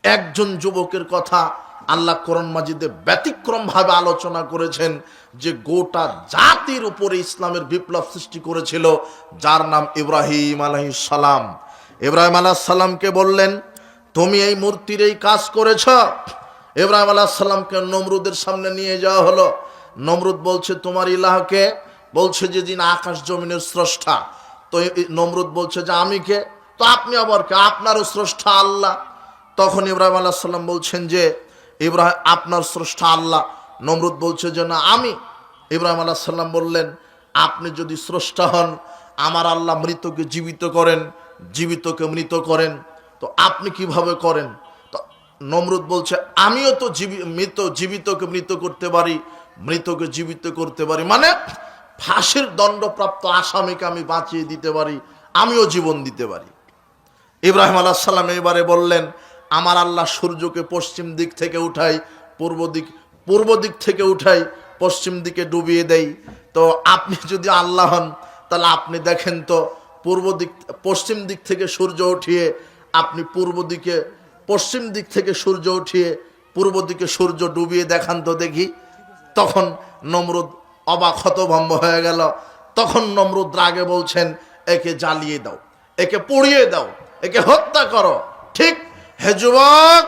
একজন যুবকের কথা আল্লাহ কোরআন মাজিদে ব্যতিক্রম ভাবে আলোচনা করেছেন, যে গোটা জাতির উপরে ইসলামের বিপ্লব সৃষ্টি করেছিল, যার নাম ইব্রাহিম আলাইহিস সালাম। ইব্রাহিম আলাইহিস সালামকে বললেন, তুমি এই মূর্তির এই কাজ করেছ। ইব্রাহিম আলাইহিস সালামকে নমরুদের সামনে নিয়ে যাওয়া হলো। নমরুদ বলছে, তোমার ইলাহকে? বলছে যে যিনি আকাশ জমিনের স্রষ্টা। তো নমরুদ বলছে যে আমি কে? তো আপনি আবার কে? আপনারও স্রষ্টা আল্লাহ। তখন ইব্রাহিম আলাইহিস সালাম বলছেন যে ইব্রাহিম, আপনার স্রষ্টা আল্লাহ। নমরুদ বলছে যে না, আমি। ইব্রাহিম আলাইহিস সালাম বললেন, আপনি যদি স্রষ্টা হন, আমার আল্লাহ মৃতকে জীবিত করেন, জীবিতকে মৃত করেন, তো আপনি কিভাবে করেন? তো নমরুদ বলছে, আমিও তো জীবিতকে মৃত করতে পারি, মৃতকে জীবিত করতে পারি, মানে ফাঁসির দণ্ডপ্রাপ্ত আসামিকে আমি বাঁচিয়ে দিতে পারি, আমিও জীবন দিতে পারি। ইব্রাহিম আলাইহিস সালাম এবারে বললেন, আমার আল্লাহ সূর্যকে পশ্চিম দিক থেকে উঠাই, পূর্ব দিক থেকে উঠাই, পশ্চিম দিকে ডুবিয়ে দেই। তো আপনি যদি আল্লাহ হন, তাহলে আপনি দেখেন তো, পশ্চিম দিক থেকে সূর্য উঠিয়ে আপনি পশ্চিম দিক থেকে সূর্য উঠিয়ে পূর্ব দিকে সূর্য ডুবিয়ে দেখান তো দেখি। তখন নমরুদ অবাক হতভম্ব হয়ে গেল। তখন নমরুদ রাগে বলছেন, একে জ্বালিয়ে দাও, একে পুড়িয়ে দাও, একে হত্যা করো। ঠিক, হে যুবক,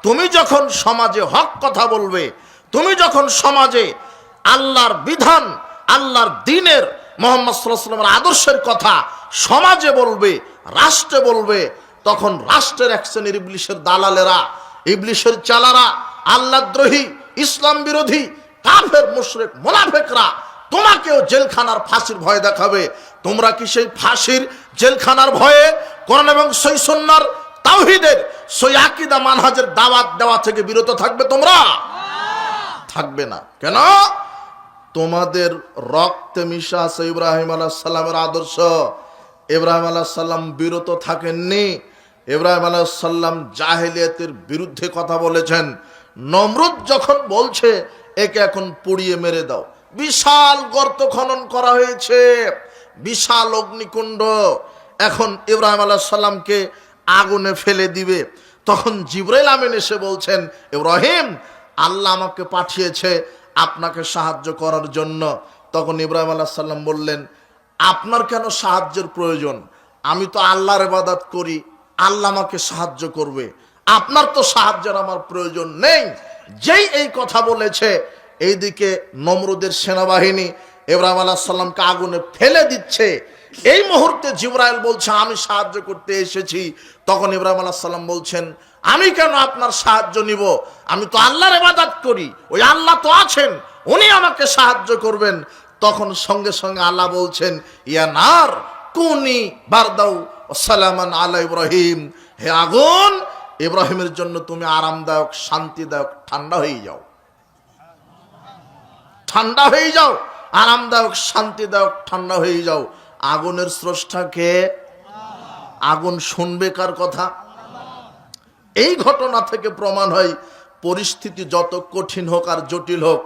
তুমি যখন সমাজে হক কথা বলবে, তুমি যখন সমাজে আল্লাহর বিধান, আল্লাহর দ্বীনের, মুহাম্মদ সাল্লাল্লাহু আলাইহি ওয়াসাল্লামের আদর্শের কথা সমাজে বলবে, রাষ্ট্রে বলবে, তখন রাষ্ট্রের এক শ্রেণীর ইবলিশের দালালেরা, ইবলিশের চালারা, আল্লাহদ্রোহী, ইসলাম বিরোধী, কাফের, মুশরিক, মুনাফিকরা তোমাকেও জেলখানার ফাঁসির ভয় দেখাবে। তোমরা কি সেই ফাঁসির জেলখানার ভয়ে কোরআন এবং সহিহ সুন্নাহর তাওহীদের সই আকীদা মানহাজের দাওয়াত দেওয়া থেকে বিরত থাকবে? তোমরা থাকবে না। কেন? তোমাদের রক্তে মিশা আছে ইব্রাহিম আলাইহিস সালামের আদর্শ। ইব্রাহিম আলাইহিস সালাম বিরত থাকেননি। ইব্রাহিম আলাইহিস সালাম জাহেলিয়াতের বিরুদ্ধে কথা বলেছেন। নমরুদ যখন বলছে একে এখন পুড়িয়ে মেরে দাও, বিশাল গর্ত খনন করা হয়েছে, বিশাল অগ্নিকুণ্ড, এখন ইব্রাহিম আলাইহিস সালামকে আগুনে ফেলে দিবে। তখন জিবরাইল আমিন এসে বলছেন, ইব্রাহিম, আল্লাহ আমাকে পাঠিয়েছে আপনাকে সাহায্য করার জন্য। তখন ইব্রাহিম আলাইহিস সালাম বললেন, আপনার কেন সাহায্যের প্রয়োজন? আমি তো আল্লাহর ইবাদত করি, আল্লাহ আমাকে সাহায্য করবে, আপনার তো সাহায্যের আমার প্রয়োজন নেই। যেই এই কথা বলেছে, এইদিকে নমরুদের সেনাবাহিনী ইব্রাহিম আলাইহিস সালামকে আগুনে ফেলে দিচ্ছে। এই মুহূর্তে জিবরাইল বলছে, আমি সাহায্য করতে এসেছি। তখন ইব্রাহিম আলাইহিস সালাম বলছেন, আমি কেন আপনার সাহায্য নিব? আমি তো আল্লাহর ইবাদত করি, ওই আল্লাহ তো আছেন, উনি আমাকে সাহায্য করবেন। তখন সঙ্গে সঙ্গে আল্লাহ বলছেন, ইয়া নার কুনি বারদাউ ওয়া সালামান আলা ইব্রাহিম, হে আগুন, ইব্রাহিমের জন্য তুমি আরামদায়ক, শান্তিদায়ক, ঠান্ডা হয়ে যাও, ঠান্ডা হয়ে যাও, আরামদায়ক, শান্তিদায়ক, ঠান্ডা হয়ে যাও। আগুনের স্রষ্টাকে? আগুন শুনবে কার কথা? এই ঘটনা থেকে প্রমাণ হয়, পরিস্থিতি যত কঠিন হোক আর জটিল হোক,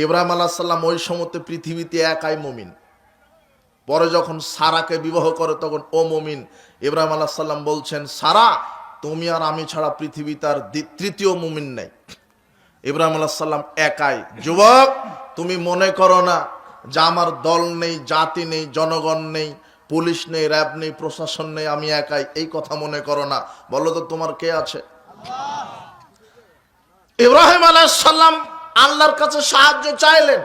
ইব্রাহিম আলাইহিস সালাম ওই সময়তে পৃথিবীতে একাই মুমিন। পরে যখন সারাকে বিবাহ করে, তখন ও মুমিন। ইব্রাহিম আলাইহিস সালাম বলছেন, সারা, তুমি আর আমি ছাড়া পৃথিবীতে আর তৃতীয় মুমিন নেই। ইব্রাহিম আলাইহিস সালাম একাই। যুবক, তুমি মনে করো না যে আমার দল নেই, জাতি নেই, জনগণ নেই, পুলিশ নেই, র্যাব নেই, প্রশাসন নেই, আমি একাই, এই কথা মনে করো না। বলো তো তোমার কে আছে? ইব্রাহিম আলাইহিস সালাম আল্লাহর কাছে সাহায্য চাইলেন।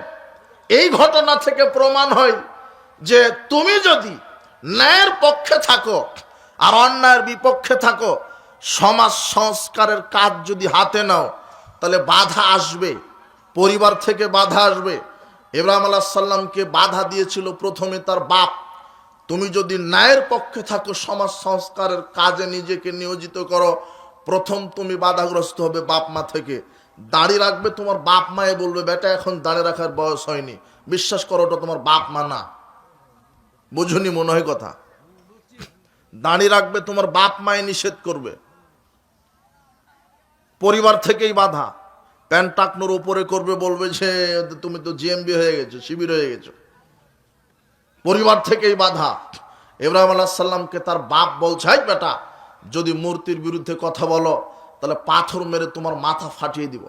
এই ঘটনা থেকে প্রমাণ হয় যে তুমি যদি ন্যায়ের পক্ষে থাকো আর অন্যায়ের বিপক্ষে থাকো, সমাজ সংস্কারের কাজ যদি হাতে নাও, তাহলে বাধা আসবে, পরিবার থেকে বাধা আসবে। ইব্রাহিম আলাইহিস সালামকে বাধা দিয়েছিল প্রথমে তার বাপ। তুমি যদি ন্যায়ের পক্ষে থাকো, সমাজ সংস্কারের কাজে নিজেকে নিয়োজিত করো, প্রথম তুমি বাধাগ্রস্ত হবে বাপ মা থেকে। দাড়ি রাখবে, তোমার বাপ মায়ে বলবে, বেটা এখন দাড়ি রাখার বয়স হয়নি, বিশ্বাস করো ওটা তোমার বাপ মা না। বুঝুনি মনে হয় কথা? দাড়ি রাখবে, তোমার বাপ মায়ে নিষেধ করবে, পরিবার থেকেই বাধা। প্যান্ট টাকনোর উপরে করবে, বলবে যে তুমি তো জিএমবি হয়ে গেছো, শিবির হয়ে গেছো, পরিবার থেকেই বাধা। ইব্রাহিম আলাইহিস সালামকে তার বাপ বলছে, বেটা যদি মূর্তির বিরুদ্ধে কথা বলো, তাহলে পাথর মেরে তোমার মাথা ফাটিয়ে দিব।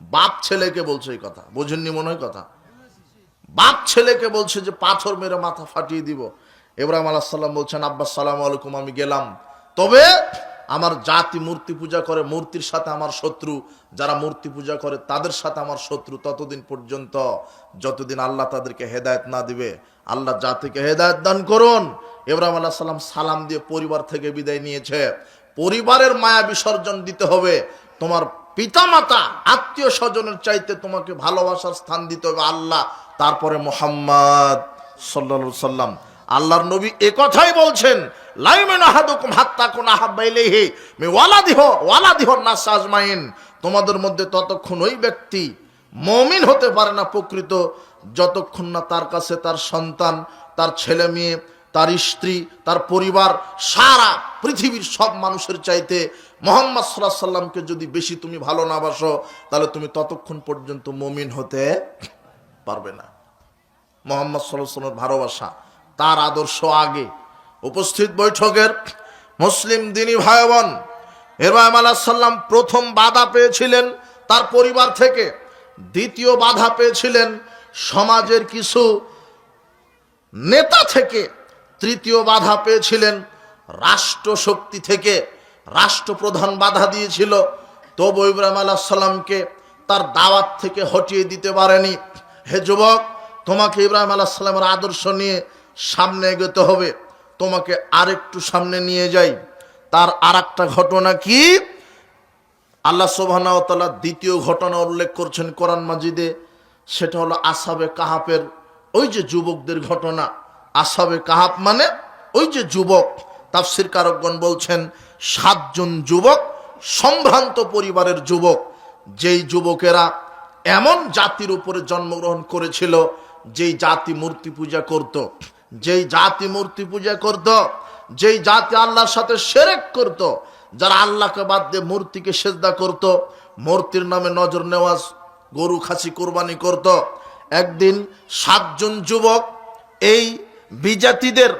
বাপ ছেলেকে বলছে এই কথা, বোঝেননি মনে হয় কথা? বাপ ছেলেকে বলছে যে পাথর মেরে মাথা ফাটিয়ে দিব। ইব্রাহিম আলাইহিস সালাম বলছেন, আব্বা আসসালামু আলাইকুম, আমি গেলাম, তবে আমার জাতি মূর্তি পূজা করে, মূর্তির সাথে আমার শত্রু, যারা মূর্তি পূজা করে তাদের সাথে আমার শত্রু ততদিন পর্যন্ত যতদিন আল্লাহ তাদেরকে হেদায়েত না দিবে। আল্লাহ জাতিকে হেদায়েত দান করুন। ইব্রাহিম আলাইহিস সালাম সালাম দিয়ে পরিবার থেকে বিদায় নিয়েছে। পরিবারের মায়া বিসর্জন দিতে হবে। তোমার পিতামাতা আত্মীয় স্বজনের চাইতে তোমাকে ভালোবাসার স্থান দিতে হবে আল্লাহ, তারপরে মুহাম্মদ সাল্লাল্লাহু আলাইহি সাল্লাম। আল্লাহর নবী একথাই বলছেন, লা ইউমিনু আহাদুকুম হাত্তা কুনা আহাব্বা ইলাইহি মিন ওয়ালাদিহি নাস আজমাইন। তোমাদের মধ্যে ততক্ষণ ওই ব্যক্তি মুমিন হতে পারে না প্রকৃত, যতক্ষণ না তার কাছে তার সন্তান, তার ছেলে মেয়ে, তার স্ত্রী, তার পরিবার, সারা পৃথিবীর সব মানুষের চাইতে মুহাম্মদ সাল্লাল্লাহু আলাইহি সাল্লামকে যদি বেশি তুমি ভালো না বাসো, তাহলে তুমি ততক্ষণ পর্যন্ত মুমিন হতে পারবে না। মুহাম্মদ সাল্লাল্লাহু আলাইহি সাল্লামের ভালোবাসা, তার আদর্শ আগে। উপস্থিত বৈঠকের মুসলিম দিনী ভাই বোন, ইব্রাহিম আলাইহিস সালাম প্রথম বাধা পেয়েছিলেন তার পরিবার থেকে, দ্বিতীয় বাধা পেয়েছিলেন সমাজের কিছু নেতা থেকে, তৃতীয় বাধা পেয়েছিলেন রাষ্ট্র শক্তি থেকে। রাষ্ট্রপ্রধান বাধা দিয়েছিল, তবু ইব্রাহিম আলাইহিস সালামকে তার দাওয়াত থেকে হটিয়ে দিতে পারেনি। হে যুবক, তোমাকে ইব্রাহিম আলাইহিস সালামের আদর্শ নিয়ে সামনে এগোতে হবে। তোমাকে আরেকটু সামনে নিয়ে যাই। তার আরেকটা ঘটনা কি, আল্লাহ সুবহানাহু ওয়া তাআলা দ্বিতীয় ঘটনা উল্লেখ করছেন কোরআন মাজিদে, সেটা হলো আসহাবে কাহাফের ওই যে যুবকদের ঘটনা। আসহাবে কাহাফ মানে ওই যে যুবক। তাফসীর কারকগণ বলছেন 7 জন যুবক, সম্ভ্রান্ত পরিবারের যুবক, যেই যুবকেরা এমন জাতির উপরে জন্মগ্রহণ করেছিল যেই জাতি মূর্তি পূজা করত, যেই জাতি মূর্তি পূজা করত, যেই জাতি আল্লাহর সাথে শিরক করত, যারা আল্লাহকে বাদ দিয়ে মূর্তিকে সিজদা করত, মূর্তির নামে নজর নেওয়াজ, গরু খাসি কোরবানি করত। একদিন 7 জন যুবক এই বিজাতিদের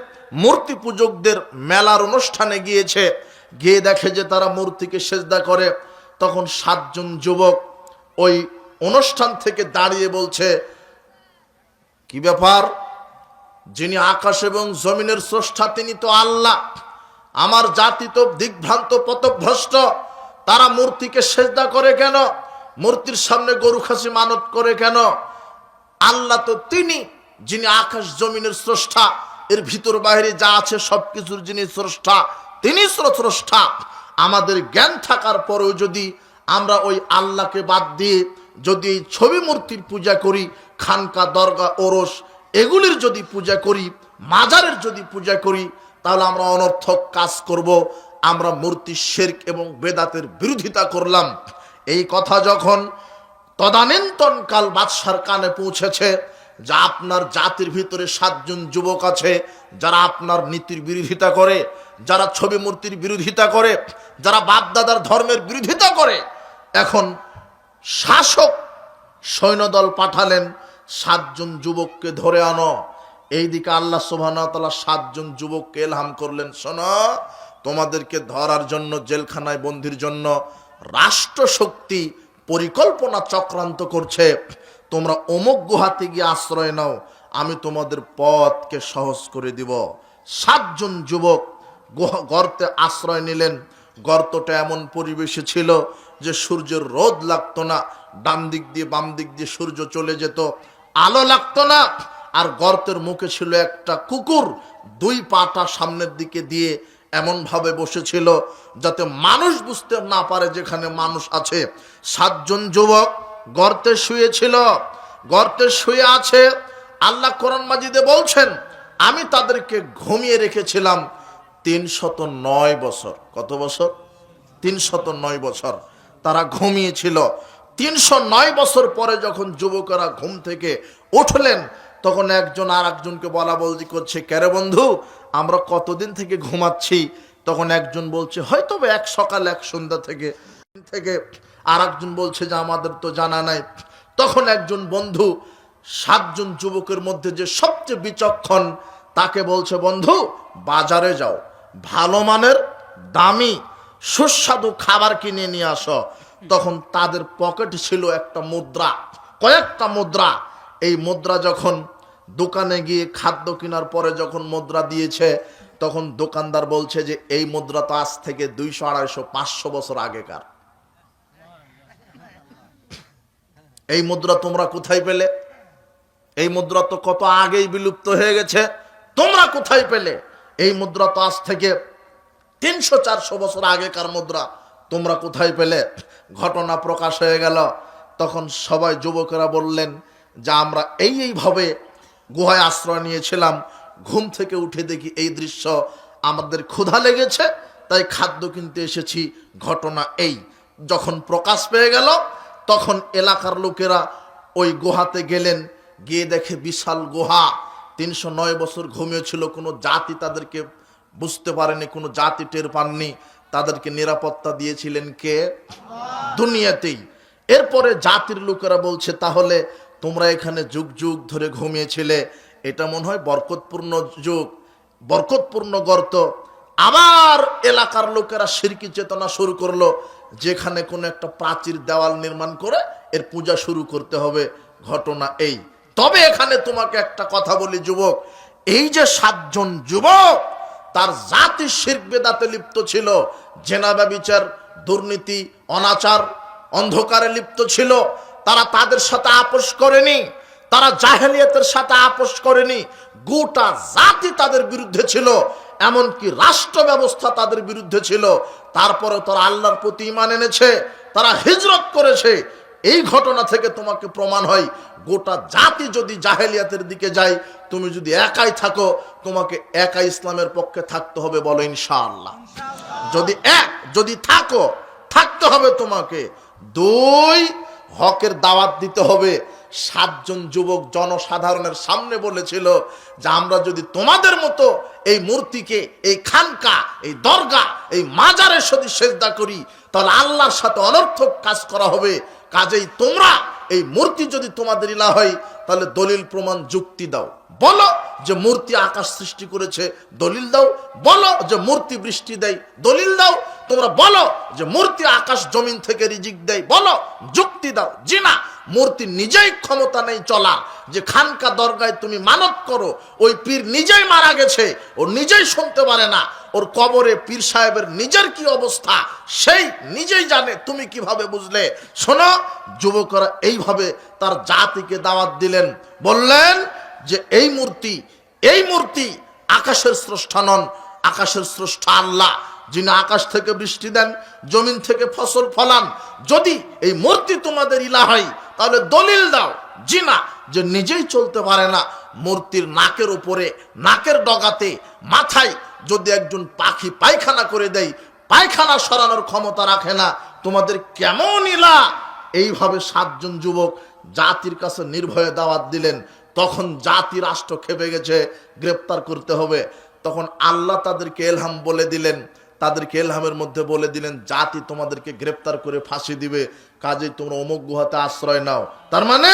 মূর্তি পূজকদের মেলার অনুষ্ঠানে গিয়েছে, গিয়ে দেখে যে তারা মূর্তিকে সিজদা করে। তখন 7 জন যুবক ওই অনুষ্ঠান থেকে দাঁড়িয়ে বলছে, কি ব্যাপার, যিনি আকাশ এবং জমিনের স্রষ্টা তিনি তো আল্লাহ, আমার জাতি তো দিগ্ভ্রান্ত পথভ্রষ্ট, তারা মূর্তিকে সিজদা করে কেন, মূর্তির সামনে গরু খাসি মানত করে কেন? আল্লাহ তো তিনি যিনি আকাশ জমিনের স্রষ্টা, এর ভিতর বাইরে যা আছে সবকিছুর যিনি স্রষ্টা, তিনি স্রষ্টা। আমাদের জ্ঞান থাকার পরেও যদি আমরা ওই আল্লাহকে বাদ দিয়ে যদি এই ছবি মূর্তির পূজা করি, খানকা দরগা ওরস এগুলির যদি পূজা করি, মাজারের যদি পূজা করি, তাহলে আমরা অনর্থক কাজ করব, আমরা মূর্তি শিরক এবং বেদাতের বিরোধিতা করলাম। এই কথা যখন তদানীন্তনকাল বাদশার কানে পৌঁছেছে যে আপনার জাতির ভিতরে 7 জন যুবক আছে যারা আপনার নীতির বিরোধিতা করে, যারা ছবি মূর্তির বিরোধিতা করে, যারা বাপদাদার ধর্মের বিরোধিতা করে, এখন শাসক সৈন্যদল পাঠালেন 7 জন যুবককে ধরে আনো। এইদিকে আল্লাহ সুবহানাহু ওয়া তাআলা 7 জন যুবককে ইলহাম করলেন, শোনো, তোমাদেরকে ধরার জন্য, জেলখানায় বন্দির জন্য রাষ্ট্র শক্তি পরিকল্পনা চক্রান্ত করছে। তোমরা অমুক গুহাতে গিয়ে আশ্রয় নাও, আমি তোমাদের পথকে সহজ করে দিব। 7 জন যুবক গর্তে আশ্রয় নিলেন। গর্তটা এমন পরিবেশে ছিল যে সূর্যের রোদ লাগতো না, ডান দিক দিয়ে বাম দিক দিয়ে সূর্য চলে যেত, আলো লাগতো না। আর গর্তের মুখে ছিল একটা কুকুর, 2 পাটা সামনের দিকে দিয়ে এমন ভাবে বসেছিল যাতে মানুষ বুঝতে না পারে যেখানে মানুষ আছে। 7 জন যুবক গর্তে শুয়েছিল, গর্তে শুয়ে আছে। আল্লাহ কোরআন মাজিদে বলছেন, আমি তাদেরকে ঘুমিয়ে রেখেছিলাম 309 বছর। কত বছর? 309 বছর তারা ঘুমিয়েছিল। 309 বছর পরে যখন যুবকেরা ঘুম থেকে উঠলেন, তখন একজন আর একজনকে বলা বলদি করছে, কেরে বন্ধু, আমরা কতদিন থেকে ঘুমাচ্ছি? তখন একজন বলছে হয়তো এক সকাল এক সন্ধ্যা থেকে। আর একজন বলছে যে আমাদের তো জানা নাই। তখন একজন বন্ধু 7 জন যুবকের মধ্যে যে সবচেয়ে বিচক্ষণ, তাকে বলছে, বন্ধু বাজারে যাও, ভালো মানের দামি সুস্বাদু খাবার কিনে নিয়ে আসো। তখন তাদের পকেটে ছিল একটা মুদ্রা, কয়েকটা মুদ্রা। এই মুদ্রা যখন দোকানে গিয়ে খাদ্য কেনার পরে যখন মুদ্রা দিয়েছে, তখন দোকানদার বলছে যে এই মুদ্রা তো আজ থেকে 200, 250, 500 বছর আগেকার। এই মুদ্রা তোমরা কোথায় পেলে? এই মুদ্রা তো কত আগেই বিলুপ্ত হয়ে গেছে, তোমরা কোথায় পেলে? এই মুদ্রা তো আজ থেকে 300, 400 বছর আগেকার মুদ্রা, তোমরা কোথায় পেলে? ঘটনা প্রকাশ হয়ে গেল। তখন সবাই যুবকেরা বললেন যে আমরা এইভাবে গুহায় আশ্রয় নিয়েছিলাম, ঘুম থেকে উঠে দেখি এই দৃশ্য, আমাদের ক্ষুধা লেগেছে, তাই খাদ্য কিনতে এসেছি। ঘটনা এই। যখন প্রকাশ পেয়ে গেল, তখন এলাকার লোকেরা ওই গুহাতে গেলেন, গিয়ে দেখে বিশাল গুহা। 309 বছর ঘুমিয়েছিল, কোনো জাতি তাদেরকে বুঝতে পারেনি, কোনো জাতি টের পাননি। তাদেরকে নিরাপত্তা দিয়েছিলেন কে? দুনিয়াতেই। এরপরে জাতির লোকেরা বলছে, তাহলে তোমরা এখানে যুগ যুগ ধরে ঘুমিয়েছিলে, এটা মনে হয় বরকতপূর্ণ যুগ, বরকতপূর্ণ গর্ত। আবার এলাকার লোকেরা শিরকি চেতনা শুরু করলো, যেখানে কোনো একটা প্রাচীর দেওয়াল নির্মাণ করে এর পূজা শুরু করতে হবে। ঘটনা এই। তবে এখানে তোমাকে একটা কথা বলি যুবক, এই যে 7 জন যুবক, তার জাতি শিরক বেদাতে লিপ্ত ছিল, জেনা ব্যভিচার, দুর্নীতি, অনাচার, অন্ধকারে লিপ্ত ছিল। তারা তাদের সাথে আপোষ করেনি, তারা জাহেলিয়াতের সাথে আপোষ করেনি। গোটা জাতি তাদের বিরুদ্ধে ছিল, এমনকি রাষ্ট্র ব্যবস্থা তাদের বিরুদ্ধে ছিল। তারপরে তারা আল্লাহর প্রতি ঈমান এনেছে, তারা হিজরত করেছে। এই ঘটনা থেকে তোমাকে প্রমাণ হয়, গোটা জাতি যদি জাহেলিয়াতের দিকে যায়, তুমি যদি একাই থাকো, তোমাকে একা ইসলামের পক্ষে থাকতে হবে। বলো ইনশাআল্লাহ। যদি থাকতে হবে তোমাকে। 2, হকের দাওয়াত দিতে হবে। 7 জন যুবক জনসাধারণের সামনে বলেছিল যে আমরা যদি তোমাদের মতো এই মূর্তিকে, এই খানকা, এই দরগা, এই মাজারের সাথে সেজদা করি, তাহলে আল্লাহর সাথে অনর্থক কাজ করা হবে। কাজেই তোমরা এই মূর্তি যদি তোমাদের ইলাহ হয়, তাহলে দলিল প্রমাণ যুক্তি দাও। বলো যে মূর্তি আকাশ সৃষ্টি করেছে, দলিল দাও। বলো যে মূর্তি বৃষ্টি দেয়, দলিল দাও। তোমরা বলো যে মূর্তি আকাশ জমিন থেকে রিজিক দেয়, বলো, যুক্তি দাও। জি না, মূর্তি নিজেই ক্ষমতা নেই চলা। যে খানকা দরগায় তুমি মানত করো, ওই পীর নিজেই মারা গেছে, ও নিজেই শুনতে পারে না। ওর কবরে পীর সাহেবের নিজের কি অবস্থা, সেই নিজেই জানে, তুমি কিভাবে বুঝলে? শোনো, যুবকরা এইভাবে তার জাতিকে দাওয়াত দিলেন। বললেন যে এই মূর্তি আকাশের স্রষ্টা নন, আকাশের স্রষ্টা আল্লাহ, যিনি আকাশ থেকে বৃষ্টি দেন, জমিন থেকে ফসল ফলান। যদি এই মূর্তি তোমাদের ইলাহ হয়, তাহলে দলিল দাও। জি না, যে নিজেই চলতে পারে না। মূর্তির নাকের উপরে, নাকের ডগাতে, মাথায় যদি একজন পাখি পায়খানা করে দেয়, পায়খানা সরানোর ক্ষমতা রাখে না, তোমাদের কেমন ইলাহ? এইভাবে 7 জন যুবক জাতির কাছে নির্ভয়ে দাওয়াত দিলেন। তখন জাতি রাষ্ট্র খেপে গেছে, গ্রেপ্তার করতে হবে। তখন আল্লাহ তাদেরকে এলহাম বলে দিলেন, তাদেরকে এলহামের মধ্যে বলে দিলেন, জাতি তোমাদেরকে গ্রেপ্তার করে ফাঁসি দিবে, কাজেই তোমরা অমুক গুহাতে আশ্রয় নাও। তার মানে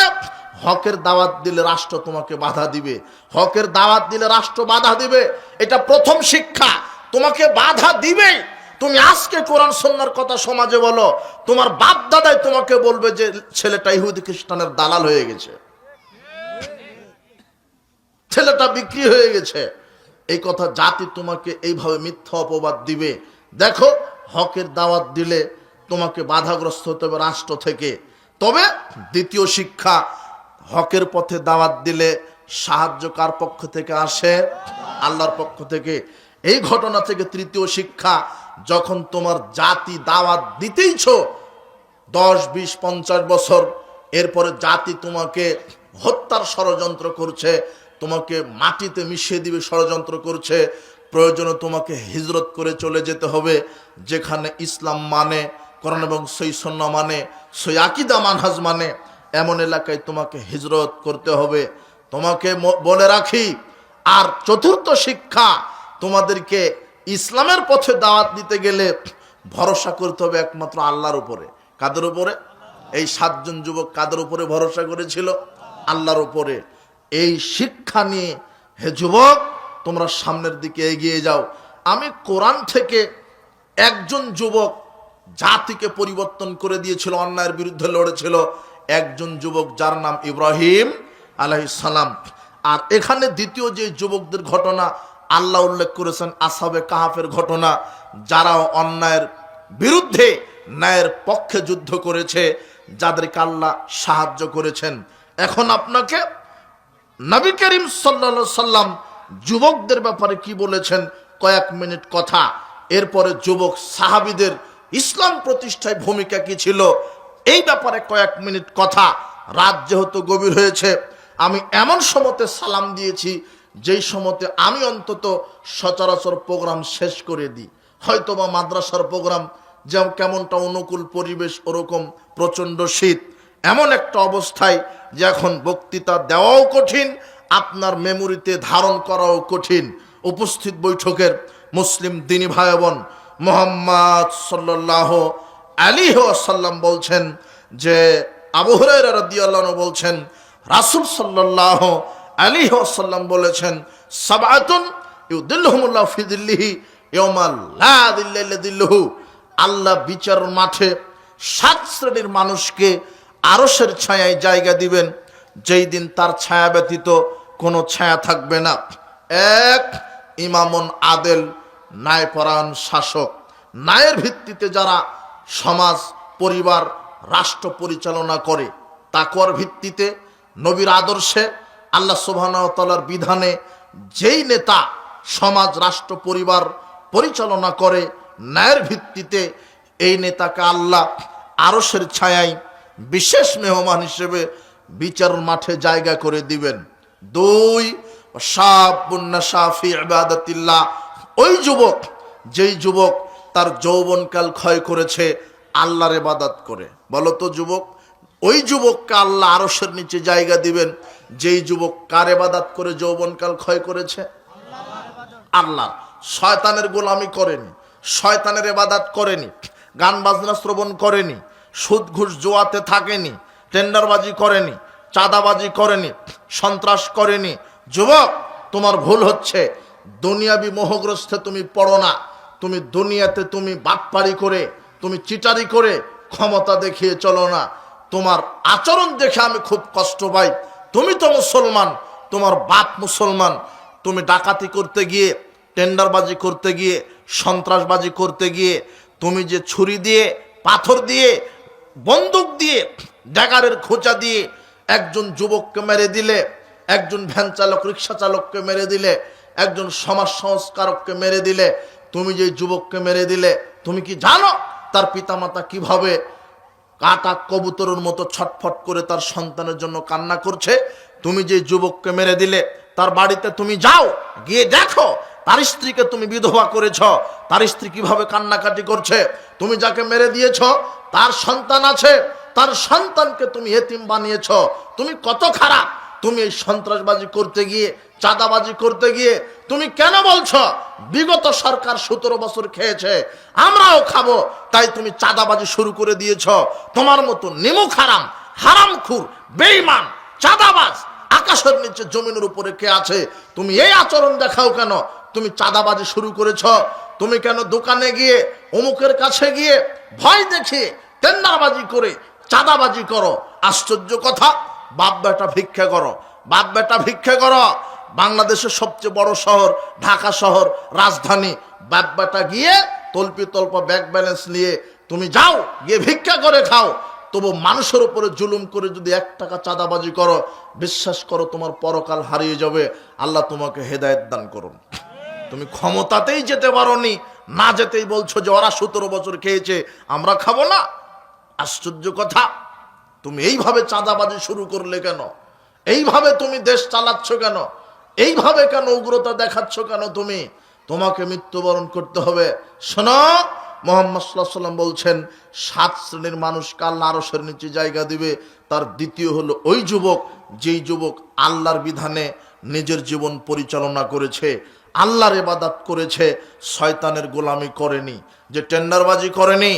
হকের দাওয়াত দিলে রাষ্ট্র তোমাকে বাধা দিবে, হকের দাওয়াত দিলে রাষ্ট্র বাধা দিবে। এটা প্রথম শিক্ষা, তোমাকে বাধা দিবে। তুমি আজকে কোরআন সুন্নাহর কথা সমাজে বলো, তোমার বাপ দাদাই তোমাকে বলবে যে ছেলেটা ইহুদি খ্রিস্টানের দালাল হয়ে গেছে, ছেলেটা বিক্রি হয়ে গেছে। এই কথা জাতি তোমাকে এইভাবে মিথ্যা অপবাদ দিবে। দেখো, হকের দাওয়াত দিলে তোমাকে বাধাগ্রস্ত হতে হবে রাষ্ট্র থেকে। তবে দ্বিতীয় শিক্ষা, হকের পথে দাওয়াত দিলে সাহায্য কার পক্ষ থেকে আসে? আল্লাহর পক্ষ থেকে। এই ঘটনা থেকে তৃতীয় শিক্ষা, যখন তোমার জাতি দাওয়াত দিতেইছ 10, 20, 50 বছর, এরপরে জাতি তোমাকে হত্যার ষড়যন্ত্র করছে, তোমাকে মাটিতে মিশিয়ে দিবে ষড়যন্ত্র করছে, প্রয়োজনে তোমাকে হিজরত করে চলে যেতে হবে, যেখানে ইসলাম মানে, কোরআন এবং সহিহ সুন্নাহ মানে, সহিহ আকীদা মানহাজ মানে, এমন এলাকায় তোমাকে হিজরত করতে হবে। তোমাকে বলে রাখি। আর চতুর্থ শিক্ষা, তোমাদেরকে ইসলামের পথে দাওয়াত দিতে গেলে ভরসা করতে হবে একমাত্র আল্লাহর উপরে। কাদের উপরে? এই 7 জন যুবক কাদের উপরে ভরসা করেছিল? আল্লাহর উপরে। এই শিক্ষা নিয়ে হে যুবক, তোমরা সামনের দিকে এগিয়ে যাও। আমি কোরআন থেকে একজন যুবক জাতিকে পরিবর্তন করে দিয়েছিল, অন্যায়ের বিরুদ্ধে লড়েছিল, একজন যুবক যার নাম ইব্রাহিম আলাইহিস সালাম। আর এখানে দ্বিতীয় যে যুবকদের ঘটনা আল্লাহ উল্লেখ করেছেন, আসহাবে কাহাফের ঘটনা, যারা অন্যায়ের বিরুদ্ধে ন্যায়ের পক্ষে যুদ্ধ করেছে, যাদেরকে আল্লাহ সাহায্য করেছেন। এখন আপনাকে নবী করিম সাল্লাল্লাহু আলাইহি সাল্লাম যুবকদের ব্যাপারে কি বলেছেন কয়েক মিনিট কথা, এরপরে যুবক সাহাবীদের ইসলাম প্রতিষ্ঠায় ভূমিকা কি ছিল এই ব্যাপারে কয়েক মিনিট কথা। রাত যেহেতু গভীর হয়েছে, আমি এমন সময়তে সালাম দিয়েছি যেই সময়তে আমি অন্তত সচরাচর প্রোগ্রাম শেষ করে দিই। হয়তোবা মাদ্রাসার প্রোগ্রাম যেমন কেমনটা অনুকূল পরিবেশ, ওরকম প্রচণ্ড শীত, এমন একটা অবস্থায় যে এখন বক্তৃতা দেওয়াও কঠিন, আপনার মেমোরিতে ধারণ করাও কঠিন। উপস্থিত বৈঠকের মুসলিম দিনী ভাই বোন, মুহাম্মদ সাল্লাল্লাহু আলাইহি ওয়াসাল্লাম বলছেন যে, আবু হুরায়রা রাদিয়াল্লাহু আনহু বলছেন, রাসূল সাল্লাল্লাহু আলাইহি ওয়াসাল্লাম বলেছেন, সাবআতুন ইউদিল্লুহুমুল্লাহু ফি যিল্লিহি ইয়াওমা লা যিল্লা ইল্লা যিল্লুহু। আল্লাহ বিচারের মাঠে 7 শ্রেণীর মানুষকে আরশের ছায়ায় জায়গা দিবেন, যেই দিন তার ছায়া ব্যতীত কোনো ছায়া থাকবে না। এক, ইমামুন আদেল, ন্যায়পরায়ণ শাসক। ন্যায়ের ভিত্তিতে যারা সমাজ, পরিবার, রাষ্ট্র পরিচালনা করে, তাকওয়ার ভিত্তিতে, নবীর আদর্শে, আল্লাহ সুবহানাহু ওয়া তাআলার বিধানে যেই নেতা সমাজ, রাষ্ট্র, পরিবার পরিচালনা করে ন্যায়ের ভিত্তিতে, এই নেতাকে আল্লাহ আরশের ছায়ায় বিশেষ মেহমান হিসেবে বিচার মাঠে জায়গা করে দিবেন। দুই, শাবুন নাশা ফি ইবাদাতিল্লাহ, ওই যুবক যেই যুবক তার যৌবনকাল ক্ষয় করেছে আল্লাহর ইবাদত করে। বলো তো যুবক, ওই যুবককে আল্লাহ আরশের নিচে জায়গা দিবেন যেই যুবক কার ইবাদত করে যৌবনকাল ক্ষয় করেছে? আল্লাহ। শয়তানের গোলামি করেনি, শয়তানের ইবাদত করেনি, গান বাজনা শ্রবণ করেনি, সুদ ঘুষ জোয়াতে থাকেনি, টেন্ডারবাজি করেনি, চাঁদাবাজি করেনি, সন্ত্রাস করেনি। যুবক, তোমার ভুল হচ্ছে, দুনিয়াবি মোহগ্রস্তে তুমি পড়ো না। তুমি দুনিয়াতে তুমি বাটপারি করে, তুমি চিটারি করে ক্ষমতা দেখিয়ে চলো না। তোমার আচরণ দেখে আমি খুব কষ্ট পাই। তুমি তো মুসলমান, তোমার বাপ মুসলমান, তুমি ডাকাতি করতে গিয়ে, টেন্ডারবাজি করতে গিয়ে, সন্ত্রাসবাজি করতে গিয়ে, তুমি যে ছুরি দিয়ে, পাথর দিয়ে, বন্দুক দিয়ে, ড্যাগারের খোঁচা দিয়ে একজন যুবককে মেরে দিলে, একজন ভ্যান চালক, রিক্সা চালককে মেরে দিলে, একজন সমাজ সংস্কারককে মেরে দিলে, তুমি যে যুবককে মেরে দিলে, তুমি কি জানো তার পিতামাতা কিভাবে কাটা কবুতরের মতো ছটফট করে তার সন্তানের জন্য কান্না করছে? তুমি যে যুবককে মেরে দিলে, তার বাড়িতে তুমি যাও, গিয়ে দেখো তার স্ত্রীকে তুমি বিধবা করেছ, তার স্ত্রী কিভাবে কান্নাকাটি করছে। তুমি যাকে মেরে দিয়েছ তার সন্তান আছে, তার সন্তানকে তুমি এতিম বানিয়েছ। তুমি কত খারাপ! তুমি এই সন্ত্রাসবাজি করতে গিয়ে, চাঁদাবাজি করতে গিয়ে তুমি কেন বলছো বিগত সরকার 17 বছর খেয়েছে, আমরাও খাবো, তাই তুমি চাঁদাবাজি শুরু করে দিয়েছ? তোমার মতো নিমুখ হারাম, হারামখুর, বেঈমান, চাঁদাবাজ আকাশের নিচে জমিনের উপরে কে আছে? তুমি এই আচরণ দেখাও কেন? তুমি চাঁদাবাজি শুরু করেছ। তুমি কেন দোকানে গিয়ে, অমুকের কাছে গিয়ে ভয় দেখিয়ে টেন্ডারবাজি করে চাঁদাবাজি করো? আশ্চর্য কথা। বাপ বেটা ভিক্ষা করো, বাপ বেটা ভিক্ষা করো। বাংলাদেশের সবচেয়ে বড় শহর ঢাকা শহর, রাজধানী, বাপ বেটা গিয়ে তল্পি তল্পা ব্যাংক ব্যালেন্স নিয়ে তুমি যাও, গিয়ে ভিক্ষা করে খাও। তবু মানুষের উপরে জুলুম করে যদি 1 টাকা চাঁদাবাজি করো, বিশ্বাস করো তোমার পরকাল হারিয়ে যাবে। আল্লাহ তোমাকে হেদায়েত দান করুন। তুমি ক্ষমতাতেই যেতে পারোনি, না যেতেই বলছো যে ওরা 17 বছর খেয়েছে, আমরা খাবো না। আশ্চর্য কথা। তুমি এইভাবে চাঁদাবাজি শুরু করলে কেন? এইভাবে তুমি দেশ চালাচ্ছ কেন? এইভাবে কেন উগ্রতা দেখাচ্ছ কেন? তোমাকে মৃত্যুবরণ করতে হবে। শোনো, মুহাম্মদ সাল্লাল্লাহু আলাইহি ওয়াসাল্লাম বলছেন 7 শ্রেণীর মানুষকে আল্লাহ আরশের নিচে জায়গা দিবে। তার দ্বিতীয় হলো ওই যুবক যেই যুবক আল্লাহর বিধানে নিজের জীবন পরিচালনা করেছে, আল্লাহর ইবাদত করেছে, শয়তানের গোলামি করেনি, যে টেন্ডারবাজি করেনি,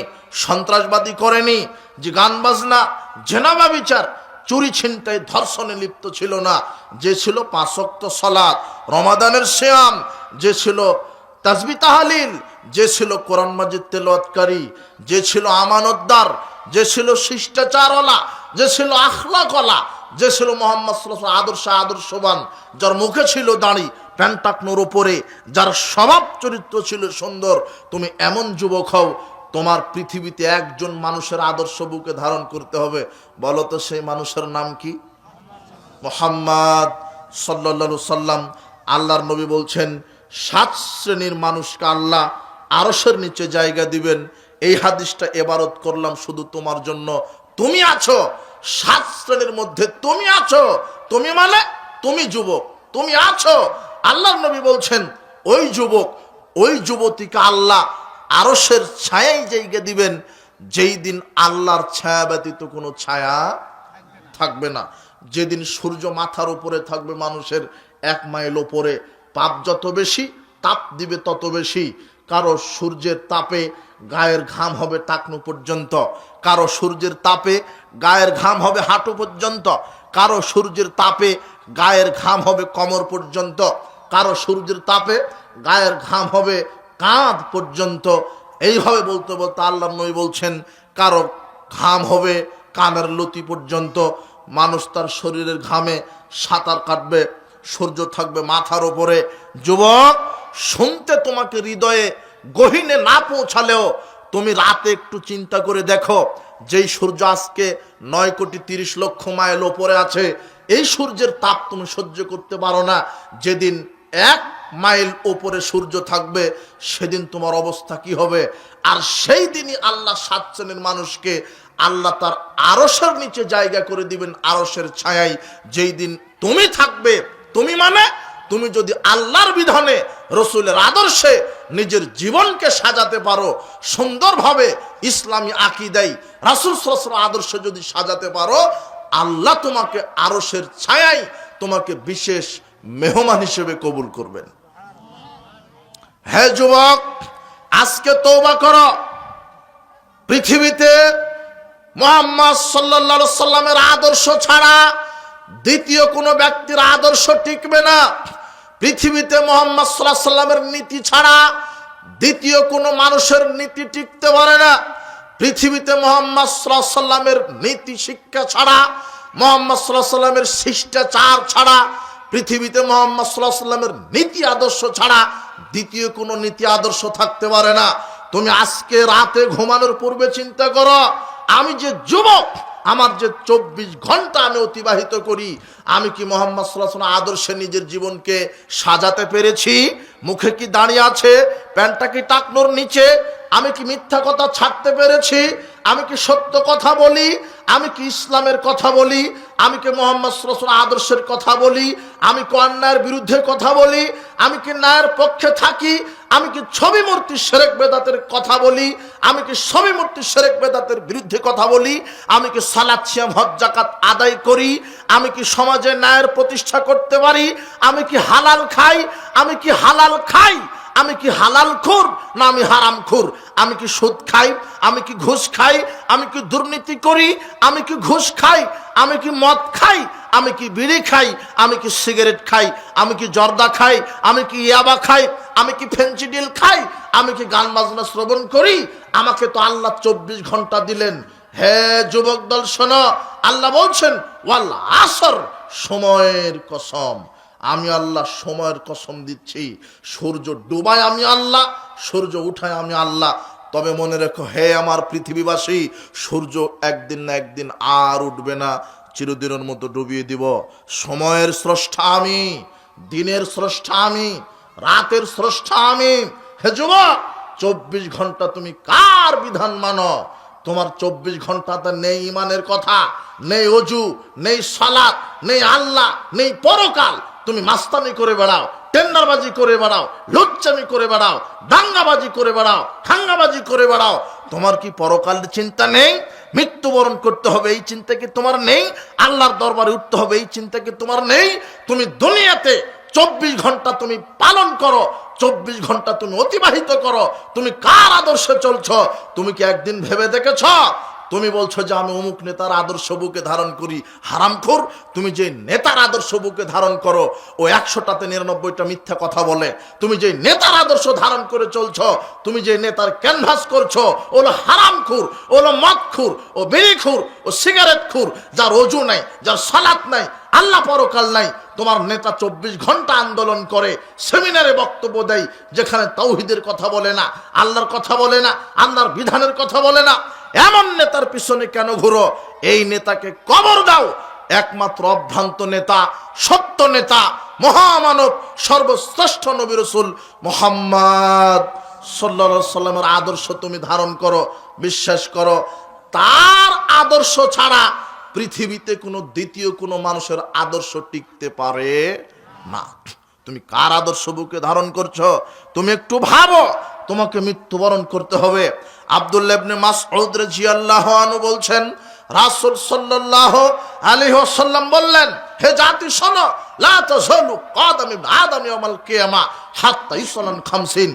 সন্ত্রাসবাদী করেনি, যে গান বাজনা, জেনাবা বিচার, চুরি ছিনতাই, ধর্ষণে লিপ্ত ছিল না, যে ছিল 5 ওয়াক্ত সালাত, রমাদানের সিয়াম, যে ছিল তাসবিহ তাহলিল, যে ছিল কোরআন মাজিদ তেলাওয়াতকারী, যে ছিল আমানতদার, যে ছিল শিষ্টাচারওয়ালা, যে ছিল আখলাকওয়ালা, যে ছিল মুহাম্মদ সাল্লাল্লাহু আলাইহি ওয়াসাল্লাম আদর্শবান, যার মুখে ছিল দাড়ি প্যান্টাকনোর উপরে, যার স্বভাব চরিত্র ছিল সুন্দর, তুমি এমন যুবক হও, তোমার পৃথিবীতে একজন মানুষের আদর্শ বুকে ধারণ করতে হবে। বলো তো সেই মানুষের নাম কি? মুহাম্মদ সাল্লাল্লাহু আলাইহি সাল্লাম। আল্লাহর নবী বলছেন 7 শ্রেণীর মানুষকে আল্লাহ আরশের নিচে জায়গা দিবেন। এই হাদিসটা এবারত করলাম শুধু তোমার জন্য। তুমি আছো 7 শ্রেণীর মধ্যে, তুমি আছো। তুমি মানে তুমি যুবক, তুমি আছো। আল্লাহর নবী বলছেন ওই যুবক, ওই যুবতীকে আল্লাহ আরশের ছায়ায় জায়গা দিবেন, যেই দিন আল্লাহর ছায়া ব্যতীত কোনো ছায়া থাকবে না। যেদিন সূর্য মাথার উপরে থাকবে মানুষের 1 মাইল উপরে, পাপ যত বেশি তাপ দিবে তত বেশি। কারো সূর্যের তাপে গায়ের ঘাম হবে টাকনু পর্যন্ত, কারো সূর্যের তাপে গায়ের ঘাম হবে হাঁটু পর্যন্ত, কারো সূর্যের তাপে গায়ের ঘাম হবে কোমর পর্যন্ত, কারো সূর্যের তাপে গায়ের ঘাম হবে কাঁধ পর্যন্ত। এইভাবে বলতে বলতে আল্লাহর নবী বলছেন কারো ঘাম হবে কানের লতি পর্যন্ত। মানুষ তার শরীরের ঘামে সাঁতার কাটবে, সূর্য থাকবে মাথার উপরে। যুবক, শুনতে তোমাকে হৃদয়ে গহীনে না পৌঁছালেও তুমি রাতে একটু চিন্তা করে দেখো, যেই সূর্য আজকে 9,30,00,000 মাইল ওপরে আছে, এই সূর্যের তাপ তুমি সহ্য করতে পারো না। যেদিন 1 মাইল ওপরে সূর্য থাকবে সেদিন তোমার অবস্থা কি হবে? আর সেই দিনই আল্লাহ 7 শ্রেণীর মানুষকে আল্লাহ তার আরশের নিচে জায়গা করে দিবেন, আরশের ছায়ায়। যেই দিন তুমি থাকবে, তুমি মানে তুমি যদি আল্লাহর বিধানে রসুলের আদর্শে নিজের জীবনকে সাজাতে পারো, সুন্দরভাবে ইসলামী আকীদায় রাসূল সাল্লাল্লাহু আলাইহি ওয়াসাল্লাম আদর্শ যদি সাজাতে পারো, আল্লাহ তোমাকে আরশের ছায়ায় তোমাকে বিশেষ মেহমান হিসেবে কবুল করবেন। হে যুবক, আজকে তওবা করো। পৃথিবীতে মুহাম্মদ সাল্লাল্লাহু আলাইহি সাল্লামের আদর্শ ছাড়া দ্বিতীয় কোনো ব্যক্তির আদর্শ টিকবে না। পৃথিবীতে মুহাম্মদ সাল্লাল্লাহু আলাইহি সাল্লামের নীতি ছাড়া দ্বিতীয় কোনো মানুষের নীতি টিকতে পারে না। পৃথিবীতে মুহাম্মদ সাল্লাল্লাহু আলাইহি সাল্লামের নীতি শিক্ষা ছাড়া, মুহাম্মদ সাল্লাল্লাহু আলাইহি সাল্লামের শিষ্টাচার ছাড়া, পৃথিবীতে মুহাম্মদ সাল্লাল্লাহু আলাইহি সাল্লামের নীতি আদর্শ ছাড়া দ্বিতীয় কোনো নীতি আদর্শ থাকতে পারে না। তুমি আজকে রাতে ঘুমানোর পূর্বে চিন্তা করো, আমি যে যুবক, আমার যে 24 ঘন্টা আমি অতিবাহিত করি, আমি কি মুহাম্মদ সাল্লাল্লাহু আলাইহি ওয়াসাল্লাম আদর্শে নিজের জীবনকে সাজাতে পেরেছি? মুখে কি দাঁড়িয়ে আছে? প্যান্টটা কি টাকনোর নিচে? আমি কি মিথ্যা কথা ছাড়তে পেরেছি? আমি কি সত্য কথা বলি? আমি কি ইসলামের কথা বলি? আমি কি মুহাম্মদ সাল্লাল্লাহু আলাইহি ওয়াসাল্লাম আদর্শের কথা বলি? আমি কি অন্যায়ের বিরুদ্ধে কথা বলি? আমি কি ন্যায়ের পক্ষে থাকি? আমি কি ছবি মূর্তি শিরক বেদাতের কথা বলি? আমি কি ছবি মূর্তি শিরক বেদাতের বিরুদ্ধে কথা বলি? আমি কি সালাত সিয়াম হজ যাকাত আদায় করি? আমি কি সমাজে ন্যায়ের প্রতিষ্ঠা করতে পারি? আমি কি হালাল খাই? আমি কি হালাল খাই? আমি কি হালাল খোর না আমি হারাম খোর? আমি কি সুদ খাই? আমি কি ঘুষ খাই? আমি কি দুর্নীতি করি? আমি কি ঘুষ খাই? আমি কি মদ খাই? আমি কি বিড়ি খাই? আমি কি সিগারেট খাই? আমি কি জর্দা খাই? আমি কি ইয়াবা খাই? আমি কি ফেন্সিডিল খাই? আমি কি গান বাজনা শ্রবণ করি? আমাকে তো আল্লাহ 24 ঘন্টা দিলেন। হে যুবক দল শোনো, আল্লাহ বলছেন ওয়াল আসর, সময়ের কসম, আমি আল্লাহ সময়ের কসম দিচ্ছি। সূর্য ডুবায় আমি আল্লাহ, সূর্য উঠায় আমি আল্লাহ। তবে মনে রেখো হে আমার পৃথিবীবাসী, সূর্য একদিন না একদিন আর উঠবে না, চিরদিনের মতো ডুবিয়ে দিব। সময়ের স্রষ্টা আমি, দিনের স্রষ্টা আমি, রাতের স্রষ্টা আমি। হে যুবক, 24 ঘন্টা তুমি কার বিধান মানো? তোমার 24 ঘন্টাতে নেই ইমানের কথা, নেই ওযু, নেই সালাত, নেই আল্লাহ, নেই পরকাল। তুমি মাস্তানি করে বেড়াও, টেন্ডারবাজি করে বেড়াও, লুচ্চামি করে বেড়াও, দাঙ্গাবাজি করে বেড়াও, হাঙ্গাবাজি করে বেড়াও। তোমার কি পরকালের চিন্তা নেই? মৃত্যুবরণ করতে হবে এই চিন্তা কি তোমার নেই? আল্লাহর দরবারে উঠতে হবে এই চিন্তা কি তোমার নেই? তুমি দুনিয়াতে 24 ঘন্টা তুমি পালন করো, 24 ঘন্টা তুমি অতিবাহিত করো। তুমি কার আদর্শে চলছো? তুমি কি একদিন ভেবে দেখেছ তুমি বলছো যে আমি অমুক নেতার আদর্শ বুকে ধারণ করি। হারামখোর, তুমি যে নেতার আদর্শ বুকে ধারণ করো ও 100টাতে 99টা মিথ্যা কথা বলে। তুমি যে নেতার আদর্শ ধারণ করে চলছো, তুমি যে নেতার ক্যানভাস করছো, ওলো হারামখোর, ওলো মদখোর, ও বিড়িখোর, ও সিগারেটখোর, যার ওযু নাই, যার সালাত নাই, আল্লাহ পরকাল নাই। তোমার নেতা 24 ঘন্টা আন্দোলন করে, সেমিনারে বক্তব্য দেয়, যেখানে তাওহীদের কথা বলে না, আল্লাহর কথা বলে না, আল্লাহর বিধানের কথা বলে না। এমন নেতার পিছনে কেন ঘুরো? এই নেতাকে কবর দাও। একমাত্র অভ্রান্ত নেতা, সত্য নেতা, মহামানব, সর্বশ্রেষ্ঠ নবী রাসূল মুহাম্মদ সাল্লাল্লাহু আলাইহি সাল্লামের আদর্শ তুমি ধারণ করো, বিশ্বাস করো। তার আদর্শ ছাড়া পৃথিবীতে কোনো দ্বিতীয় কোনো মানুষের আদর্শ টিকতে পারে না। তুমি কার আদর্শ বুকে ধারণ করছো? তুমি একটু ভাবো, তোমাকে মৃত্যুবরণ করতে হবে। আব্দুল্লাহ ইবনে মাসউদ রাদিয়াল্লাহু আনহু বলছেন, রাসূল সাল্লাল্লাহু আলাইহি ওয়াসাল্লাম বললেন, হে জাতি শোনো, লা তাযালু কদম ইবনে আদম ইয়াউমাল কিয়ামা হাত্তা ইসলান 50।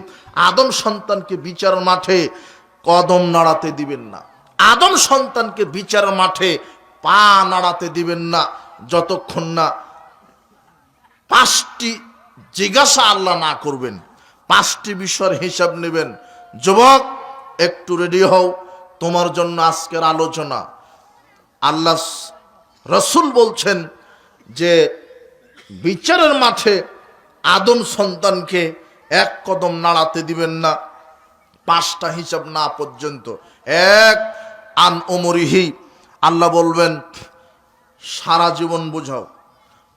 আদম সন্তানকে বিচারের মাঠে কদম নাড়াতে দিবেন না, আদম সন্তানকে বিচারের মাঠে পা নাড়াতে দিবেন না, যতক্ষণ না 5টি জিজ্ঞাসা আল্লাহ না করবেন, 5টি বিষয়ের হিসাব নেবেন। যুবক, একটু রেডি হও, তোমার জন্য আজকের আলোচনা। আল্লাহ রাসূল বলছেন যে বিচারের মাঠে আদম সন্তানকে এক কদম নাড়াতে দিবেন না 5টা হিসাব না পর্যন্ত। এক, আন উমরিহি, আল্লাহ বলবেন সারা জীবন বুঝাও,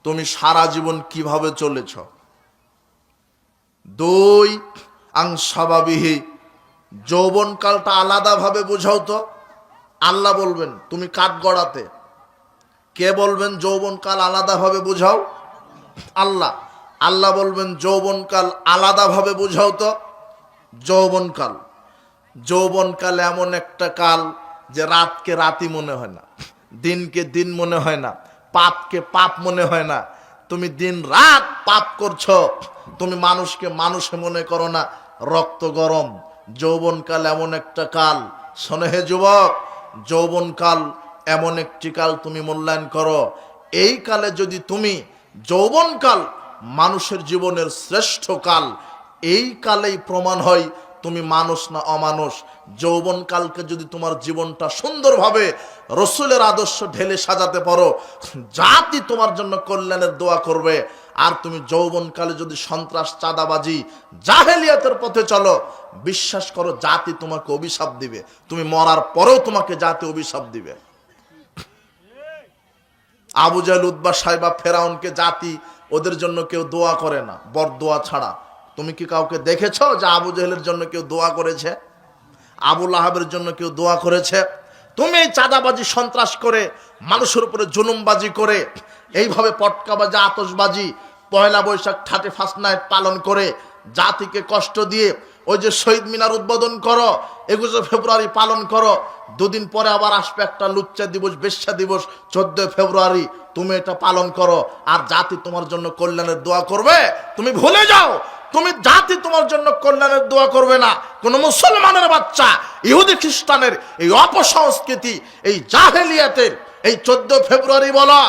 তুমি সারা জীবন কিভাবে চলেছ। 2, আং শাবাবিহি, যৌবনকালটা আলাদাভাবে বুঝাও তো। আল্লাহ বলবেন তুমি কাঠ গড়াতে। কে বলবেন যৌবনকাল আলাদাভাবে বুঝাও? আল্লাহ। আল্লাহ বলবেন যৌবনকাল আলাদাভাবে বুঝাও তো। যৌবনকাল, যৌবনকাল এমন একটা কাল যে রাতকে রাতই মনে হয় না, দিনকে দিন মনে হয় না, পাপকে পাপ মনে হয় না। তুমি দিন রাত পাপ করছো, তুমি মানুষকে মানুষে মনে করো না, রক্ত গরম। যৌবনকাল এমন একটা কাল, শোনো হে যুবক, যৌবনকাল এমন একটি কাল, তুমি মূল্যায়ন করো। এই কালে যদি তুমি, যৌবনকাল মানুষের জীবনের শ্রেষ্ঠ কাল, এই কালেই প্রমাণ হয় তুমি মানুষ না অমানুষ। যৌবনকালকে যদি তোমার জীবনটা সুন্দরভাবে রসুলের আদর্শ ঢেলে সাজাতে পারো, জাতি তোমার জন্য কল্যাণের দোয়া করবে। আর তুমি যৌবনকালে যদি সন্ত্রাস, চাঁদাবাজি, জাহেলিয়াতের পথে চলো, বিশ্বাস করো জাতি তোমাকে অভিশাপ দিবে। তুমি মরার পরেও তোমাকে জাতি অভিশাপ দিবে। আবু জাহেল, উতবা, সাইবা, ফেরাউনকে জাতি, ওদের জন্য কেউ দোয়া করে না বরদোয়া ছাড়া। তুমি কি কাউকে দেখেছো যে আবু জাহেলের জন্য কেউ দোয়া করেছে? আবু লাহাবের জন্য কেউ দোয়া করেছে? তুমি এই চাঁদাবাজি, সন্ত্রাস করে, মানুষের উপরে জুলুমবাজি করে, এইভাবে পটকাবাজি, আতশবাজি, পয়লা বৈশাখ, 31st নাইট পালন করে জাতিকে কষ্ট দিয়ে, ওই যে শহীদ মিনার উদ্বোধন করো, 21 ফেব্রুয়ারি পালন করো, 2 দিন পরে আবার আসবে একটা লুচ্চা দিবস, বেশ্যা দিবস, 14 ফেব্রুয়ারি, তুমি এটা পালন করো, আর জাতি তোমার জন্য কল্যাণের দোয়া করবে? তুমি ভুলে যাও, তুমি জাতি তোমার জন্য কল্যাণের দোয়া করবে না। কোন মুসলমানের বাচ্চা ইহুদি খ্রিস্টানের এই অপসংস্কৃতি, এই জাহেলিয়াতের এই 14 ফেব্রুয়ারি বলো,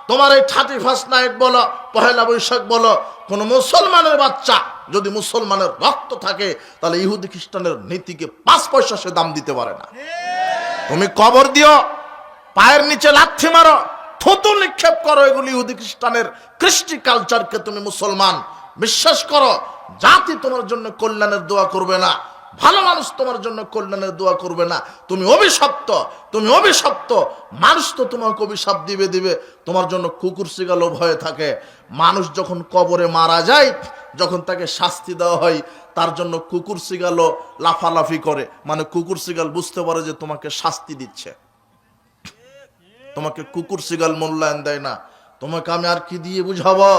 তোমার এই 31st নাইট বলো, পহেলা বৈশাখ বলো, কোন মুসলমানের বাচ্চা যদি মুসলমানের রক্ত থাকে, তাহলে ইহুদি খ্রিস্টানের নীতিকে 5 পয়সা সে দাম দিতে পারে না। তুমি কবর দিও, পায়ের নিচে লাথি মারো, থুতু নিক্ষেপ করো, এগুলি ইহুদি খ্রিস্টানের কৃষ্টি কালচারকে তুমি মুসলমান বিশ্বাস করো, জাতি তোমার জন্য কল্যাণের দোয়া করবে না, ভালো মানুষ তোমার জন্য কল্যাণের দোয়া করবে না। তুমি অভিশপ্ত, তুমি অভিশপ্ত। মানুষ তো তোমাকে অভিশাপ দিবে। তোমার জন্য কুকুর শিগালও ভয়ে থাকে। মানুষ যখন কবরে মারা যায়, যখন তাকে শাস্তি দেওয়া হয়, তার জন্য কুকুর শিগালও লাফালাফি করে। মানে কুকুর শিগাল বুঝতে পারে যে তোমাকে শাস্তি দিচ্ছে, তোমাকে কুকুর শিগাল মূল্যায়ন দেয় না। তোমাকে আমি আর কি দিয়ে বুঝাবো?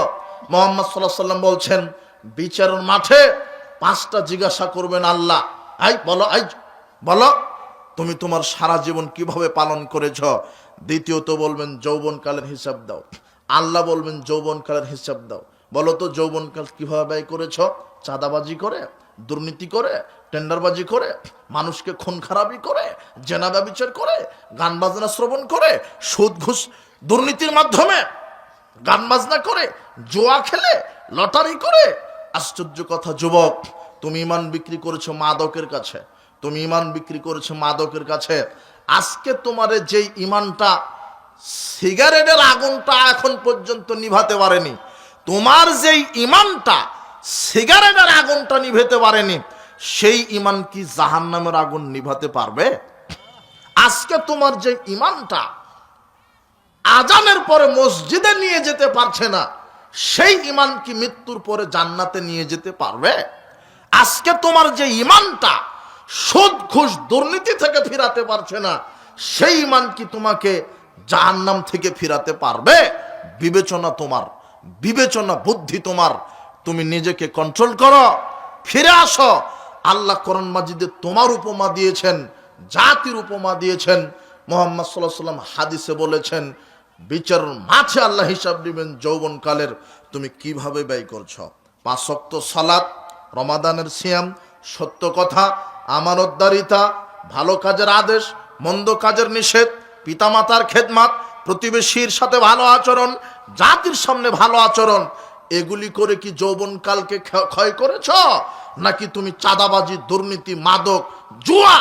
মুহাম্মদ সাল্লাল্লাহু আলাইহি ওয়াসাল্লাম বলছেন, বিচারের মাঠে 5টা জিজ্ঞাসা করবেন আল্লাহ। বলো তুমি তোমার সারা জীবন কিভাবে পালন করেছ। দ্বিতীয়ত বলবেন যৌবনকালের হিসাব দাও। আল্লাহ বলবেন যৌবনকালের হিসাব দাও। বলো তো যৌবনকাল কিভাবে ব্যয় করেছ? চাঁদাবাজি করে, দুর্নীতি করে, টেন্ডারবাজি করে, মানুষকে খুন খারাপি করে, জেনা ব্যভিচার করে, গান বাজনা শ্রবণ করে, সুদ ঘুষ দুর্নীতির মাধ্যমে গান বাজনা করে, জুয়া খেলে, লটারি করে। আশ্চর্য কথা যুবক, তুমি ইমান বিক্রি করেছো মাদকের কাছে, তুমি ইমান বিক্রি করেছো মাদকের কাছে। আজকে তোমার যেই ইমানটা সিগারেটের আগুনটা এখন পর্যন্ত নিভাতে পারেনি, তোমার যেই ইমানটা সিগারেটের আগুনটা নিভাতে পারেনি, সেই ইমান কি জাহান্নামের আগুন নিভাতে পারবে? আজকে তোমার যে ইমানটা আজানের পরে মসজিদে নিয়ে যেতে পারছে না, সেই ইমান কি মৃত্যুর পরে জান্নাতে নিয়ে যেতে পারবে? আজকে তোমার যে ইমানটা সুদ ঘুষ দুর্নীতি থেকে ফিরাতে পারছে না, সেই ইমান কি তোমাকে জাহান্নাম থেকে ফিরাতে পারবে? বিবেচনা তোমার, বিবেচনা বুদ্ধি তোমার, তুমি নিজেকে কন্ট্রোল করো, ফিরে আসো। আল্লাহ কোরআন মাজিদে তোমার উপমা দিয়েছেন, জাতির উপমা দিয়েছেন। মুহাম্মদ সাল্লাল্লাহু আলাইহি ওয়াসাল্লাম হাদিসে বলেছেন, বিচার মাঠে আল্লাহ হিসাব দিবেন যৌবনকালের তুমি কিভাবে ব্যয় করছো। 5 ওয়াক্ত সালাত, রমাদানের সিয়াম, সত্য কথা, আমানতদারিতা, ভালো কাজের আদেশ, মন্দ কাজের নিষেধ, পিতামাতার খেদমত, প্রতিবেশীর সাথে ভালো আচরণ, জাতির সামনে ভালো আচরণ, এগুলি করে কি যৌবনকালকে ক্ষয় করেছ? নাকি তুমি চাঁদাবাজি, দুর্নীতি, মাদক, জুয়া,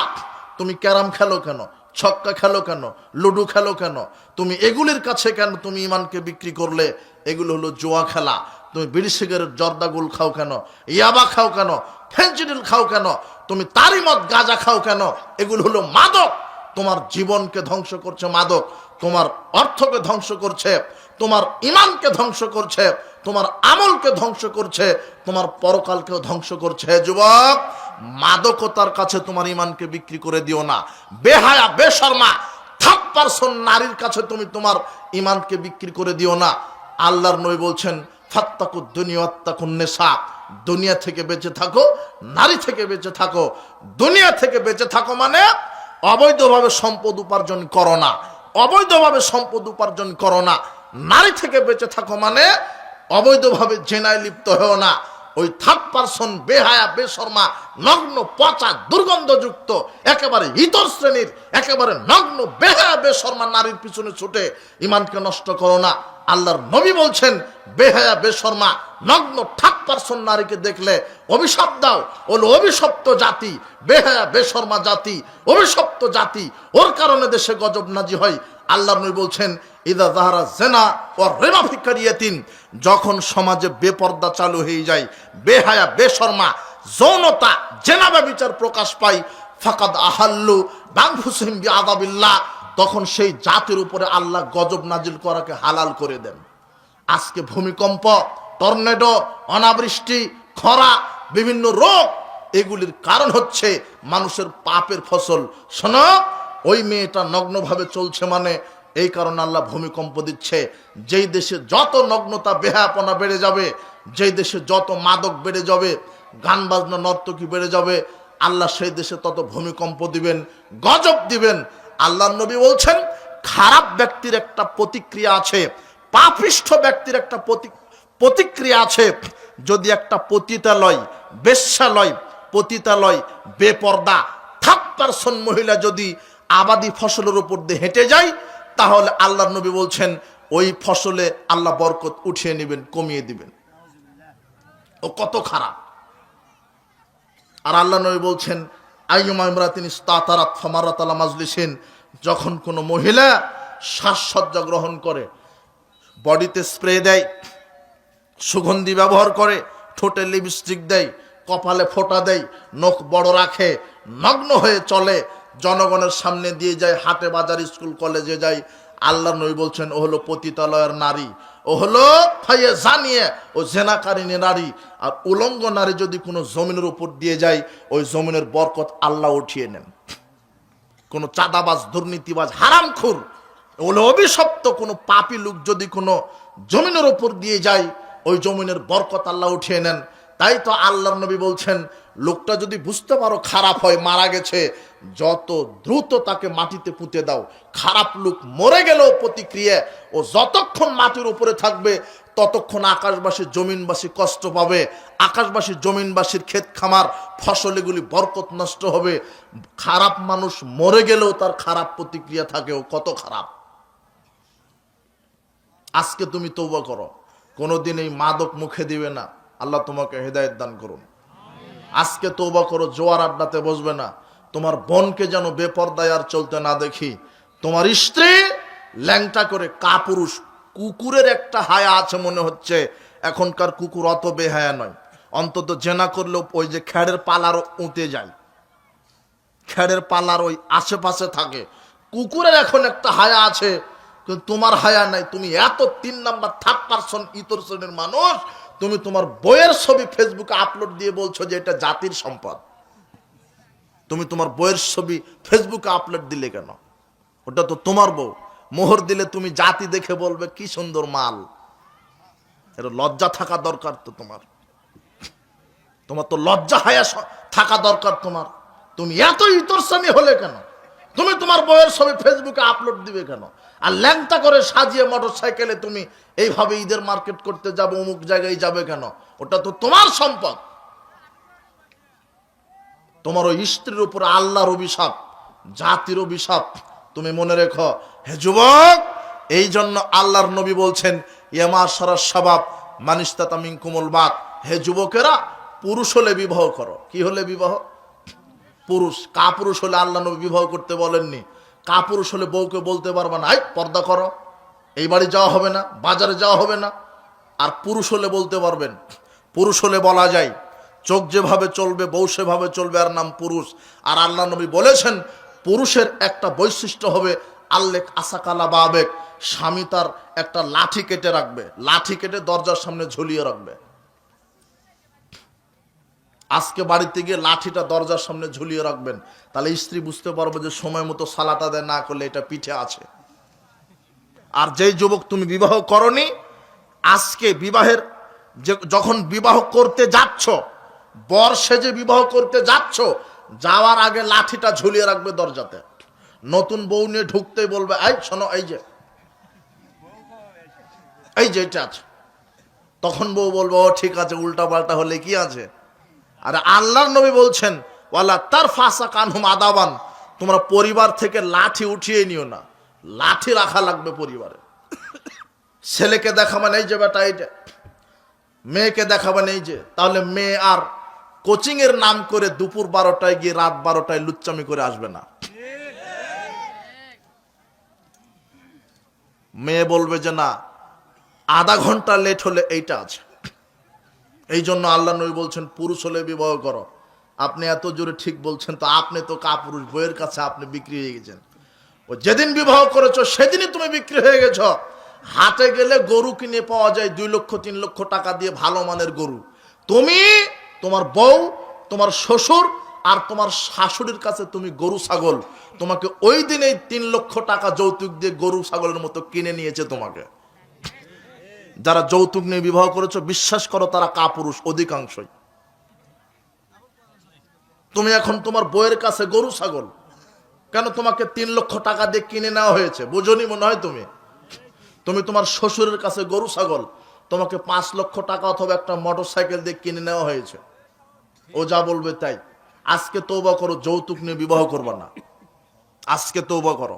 তুমি ক্যারাম খেলো কেন, ছক্কা খেলো কেন, লুডু খেলো কেন, তুমি এগুলির কাছে কেন তুমি ইমানকে বিক্রি করলে? এগুলো হলো জুয়া খেলা। তুমি বিড়ি সিগারেট জর্দাগুল খাও কেন, ইয়াবা খাও কেন, ফেন্সিডিল খাও কেন, তুমি তারি মদ গাঁজা খাও কেন? এগুলো হলো মাদক। তোমার জীবনকে ধ্বংস করছে মাদক, তোমার অর্থকে ধ্বংস করছে, তোমার ইমানকে ধ্বংস করছে, তোমার আমলকে ধ্বংস করছে, তোমার পরকালকেও ধ্বংস করছে। যুবক, মাদকতার কাছে তোমার ইমানকে বিক্রি করে দিও না। বেহায়া বেশরমা থার্ড পারসন নারীর কাছে তুমি তোমার ইমানকে বিক্রি করে দিও না। আল্লাহর নবী বলছেন, ফাত্তাকুদ দুনিয়া ওয়াত্তাকুন নিসা, দুনিয়া থেকে বেঁচে থাকো, নারী থেকে বেঁচে থাকো। দুনিয়া থেকে বেঁচে থাকো মানে অবৈধভাবে সম্পদ উপার্জন করো না, অবৈধভাবে সম্পদ উপার্জন করো না। নারী থেকে বেঁচে থাকো মানে অবৈধভাবে জেনায় লিপ্ত হও না। ওই থার্ড পারসন বেহায়া বেশরমা নগ্ন পচা দুর্গন্ধযুক্ত একেবারে ইতর শ্রেণীর একেবারে নগ্ন বেহায়া বেশরমা নারীর পিছনে ছুটে ইমানকে নষ্ট করো না। আল্লাহর নবী বলছেন, বেহায়া বেশরমা নগ্ন থার্ড পারসন নারীকে দেখলে অভিশাপ দাও, ওর অভিশপ্ত জাতি, বেহায়া বেশরমা জাতি, অভিশপ্ত জাতি, ওর কারণে দেশে গজব নাজি হয়। আল্লাহর নবী বলছেন, ইদা যাহারা জেনা ও রিবা ফি কারিয়াতিন, যখন সমাজে বেপর্দা চালু হয়ে যায়, বেহায়া বেশরমা যৌনতা জেনা ব্যভিচার প্রকাশ পায়, ফাকাদ আহাল্লু বানফুসিহিম বিআযাবিল্লাহ, তখন সেই জাতির উপরে আল্লাহ গজব নাজিল করাকে হালাল করে দেন। আজকে ভূমিকম্প, টর্নেডো, অনাবৃষ্টি, খরা, বিভিন্ন রোগ, এগুলির কারণ হচ্ছে মানুষের পাপের ফসল। শোনো, ওই মেয়েটা নগ্নভাবে চলছে মানে এই কারণে আল্লাহ ভূমিকম্প দিচ্ছে। যেই দেশে যত নগ্নতা বেহায়াপনা বেড়ে যাবে, যেই দেশে যত মাদক বেড়ে যাবে, গান বাজনা নর্তকী বেড়ে যাবে, আল্লাহ সেই দেশে তত ভূমিকম্প দিবেন, গজব দিবেন। আল্লাহ নবী বলছেন, খারাপ ব্যক্তির একটা প্রতিক্রিয়া আছে, পাপিষ্ঠ ব্যক্তির একটা প্রতিক্রিয়া আছে। যদি একটা পতিতালয়, বেশ্যালয়, পতিতালয়, বেপর্দা থার্ড পারসন মহিলা যদি আবাদি ফসলের উপর দিয়ে হেঁটে যায়, তাহলে আল্লাহ নবী বলছেন ওই ফসলে আল্লাহ বরকত উঠিয়ে নেবেন, কমিয়ে দিবেন। ও কত খারাপ। আর আল্লাহ নবী বলছেন, আইয়ুমা ইমরাতিন ইস্তাতারাত ফামারাত আলা মাজলিসিন, যখন কোনো মহিলা শ্বাসসজ্জা গ্রহণ করে, বডিতে স্প্রে দেয়, সুগন্ধি ব্যবহার করে, ঠোঁটে লিপস্টিক দেয়, কপালে ফোঁটা দেয়, নখ বড় রাখে, নগ্ন হয়ে চলে, জনগণের সামনে দিয়ে যায়, হাটে বাজার স্কুল কলেজে যায়, আল্লাহ নবী বলছেন ও হলো পতিতালয়ের নারী, ও হলো ফাইয়ে জানিয়ে, ও জেনাকারিনী নারী। আর উলঙ্গ নারী যদি কোনো জমিনের উপর দিয়ে যায়, ওই জমিনের বরকত আল্লাহ উঠিয়ে নেন। কোনো চাঁদাবাজ, দুর্নীতিবাজ, হারামখোর, ওগুলো অভিশপ্ত কোনো পাপী লোক যদি কোনো জমিনের উপর দিয়ে যায়, ওই জমিনের বরকত আল্লাহ উঠিয়ে নেন। তাই তো আল্লাহর নবী বলছেন, লোকটা যদি বুঝতে পারো খারাপ হয়, মারা গেছে, যত দ্রুত তাকে মাটিতে পুঁতে দাও। খারাপ লোক মরে গেলেও প্রতিক্রিয়া ও যতক্ষণ মাটির উপরে থাকবে ততক্ষণ আকাশবাসী জমিনবাসী কষ্ট পাবে। আকাশবাসী জমিনবাসীর ক্ষেত খামার ফসল এগুলি বরকত নষ্ট হবে। খারাপ মানুষ মরে গেলেও তার খারাপ প্রতিক্রিয়া থাকেও, কত খারাপ। আজকে তুমি তওবা করো, কোনোদিন এই মাদক মুখে দিবে না। আল্লাহ তোমাকে হেদায়েত দান করুন। আজকে তওবা করো, জোয়ার আড্ডাতে বসবে না। তোমার বোনকে যেন বেপরদায় আর চলতে না দেখি। তোমার স্ত্রী ল্যাংটা করে কাপুরুষ, কুকুরের একটা হায়া আছে মনে হচ্ছে। এখনকার কুকুর অত বেহায়া নয়, অন্তত জেনা করলেও ওই যে খ্যাড়ের পালার উঁতে যায়, খ্যাড়ের পালার ওই আশেপাশে থাকে। কুকুরের এখন একটা হায়া আছে, কিন্তু তোমার হায়া নাই। তুমি এত 3 নাম্বার 3rd পারসন ইতর শ্রেণীর মানুষ, তুমি তোমার বইয়ের ছবি ফেসবুকে আপলোড দিয়ে বলছো যে এটা জাতির সম্পদ। তুমি তোমার বইয়ের ছবি ফেসবুকে আপলোড দিলে কেন? ওটা তো তোমার বউ। মোহর দিলে তুমি জাতি দেখে বলবে কি সুন্দর মাল। এটা লজ্জা থাকা দরকার তো তোমার। তোমার তো লজ্জা হায়া থাকা দরকার তোমার। তুমি এত ইতরসামি হলে কেন? তুমি তোমার বইয়ের ছবি ফেসবুকে আপলোড দিবে কেন? আর ল্যাংটা করে সাজিয়ে মোটর সাইকেলে তুমি এইভাবে ঈদের মার্কেট করতে যাবে, অমুক জায়গায় যাবে কেন? ওটা তো তোমার সম্পদ। তোমার ওই স্ত্রীর উপর আল্লাহর অভিশাপ, জাতির অভিশাপ। তুমি মনে রেখো হে যুবক। এই জন্য আল্লাহর নবী বলছেন ইয়ামা সারাস শাবাব মানিস্তাতা মিনকুমুল বাত। হে যুবকেরা, পুরুষ হলে বিবাহ করো। কি হলে বিবাহ? পুরুষ। কাপুরুষ হলে আল্লাহ নবী বিবাহ করতে বলেননি। কাপুরুষ হলে বউকে বলতে পারবে না এই পর্দা করো, এই বাড়ি যাওয়া হবে না, বাজারে যাওয়া হবে না। আর পুরুষ হলে বলতে পারবেন। পুরুষ হলে বলা যায় চোখ যেভাবে চলবে বউ সেভাবে চলবে, আর নাম পুরুষ। আর আল্লাহ নবী বলেছেন পুরুষের একটা বৈশিষ্ট্য হবে আল্লেক আসাকালা বাবেক, স্বামী তার একটা লাঠি কেটে রাখবে, লাঠি কেটে দরজার সামনে ঝুলিয়ে রাখবে। আজকে বাড়িতে গিয়ে লাঠিটা দরজার সামনে ঝুলিয়ে রাখবেন, তাহলে স্ত্রী বুঝতে পারবে যে সময় মতো সালাটা দেয় না করলে এটা পিঠে আছে। আর যেই যুবক তুমি বিবাহ করনি, আজকে বিবাহের যখন বিবাহ করতে যাচ্ছ, বর সেজে বিবাহ করতে যাচ্ছ, যাওয়ার আগে লাঠিটা ঝুলিয়ে রাখবে দরজাতে। নতুন বউ নিয়ে ঢুকতেই বলবে এই শোনো, এই যে এটা আছে। তখন বউ বলবে ও ঠিক আছে, উল্টা পাল্টা হলে কি আছে। আর আল্লাহর নবী বলছেন ওয়ালা তার ফাসা কানহুম আদাবান, তোমরা পরিবার থেকে লাঠি উঠিয়ে নিও না, লাঠি রাখা লাগবে পরিবারে। ছেলেকে দেখাবেন এই যে বেটা এইটা, মেয়েকে দেখাবেন এই যে। তাহলে মেয়ে আর কোচিং এর নাম করে দুপুর 12টায় গিয়ে রাত 12টায় লুচ্চামি করে আসবে না। মেয়ে বলবে যে না, আধা ঘন্টা লেট হলে এইটা আছে। এই জন্য আল্লাহ নবী বলছেন পুরুষ হলে বিবাহ করো। আপনি এত জোরে ঠিক বলছেন তো, আপনি তো কাপুরুষ, বইয়ের কাছে আপনি বিক্রি হয়ে গেছেন। ও যেদিন বিবাহ করেছো সেদিনই তুমি বিক্রি হয়ে গেছ। হাটে গেলে গরু কিনে পাওয়া যায় 2 লক্ষ 3 লক্ষ টাকা দিয়ে ভালো মানের গরু। তুমি, তোমার বউ, তোমার শ্বশুর আর তোমার শাশুড়ির কাছে তুমি গরু ছাগল। তোমাকে ওই দিনেই 3 লক্ষ টাকা যৌতুক দিয়ে গরু ছাগলের মতো কিনে নিয়েছে তোমাকে। যারা যৌতুক নিয়ে বিবাহ করেছো বিশ্বাস করো তারা কাপুরুষ অধিকাংশই। তুমি এখন তোমার বউয়ের কাছে গরু ছাগল কেন? তোমাকে 3 লক্ষ টাকা দিয়ে কিনে নেওয়া হয়েছে, বুঝনি মনে হয় তুমি। তুমি তোমার শ্বশুরের কাছে গরু ছাগল, তোমাকে 5 লক্ষ টাকা অথবা একটা মোটর সাইকেল দিয়ে কিনে নেওয়া হয়েছে। ও যা বলবে তাই। আজকে তওবা করো, যৌতুক নিয়ে বিবাহ করবা না। আজকে তওবা করো,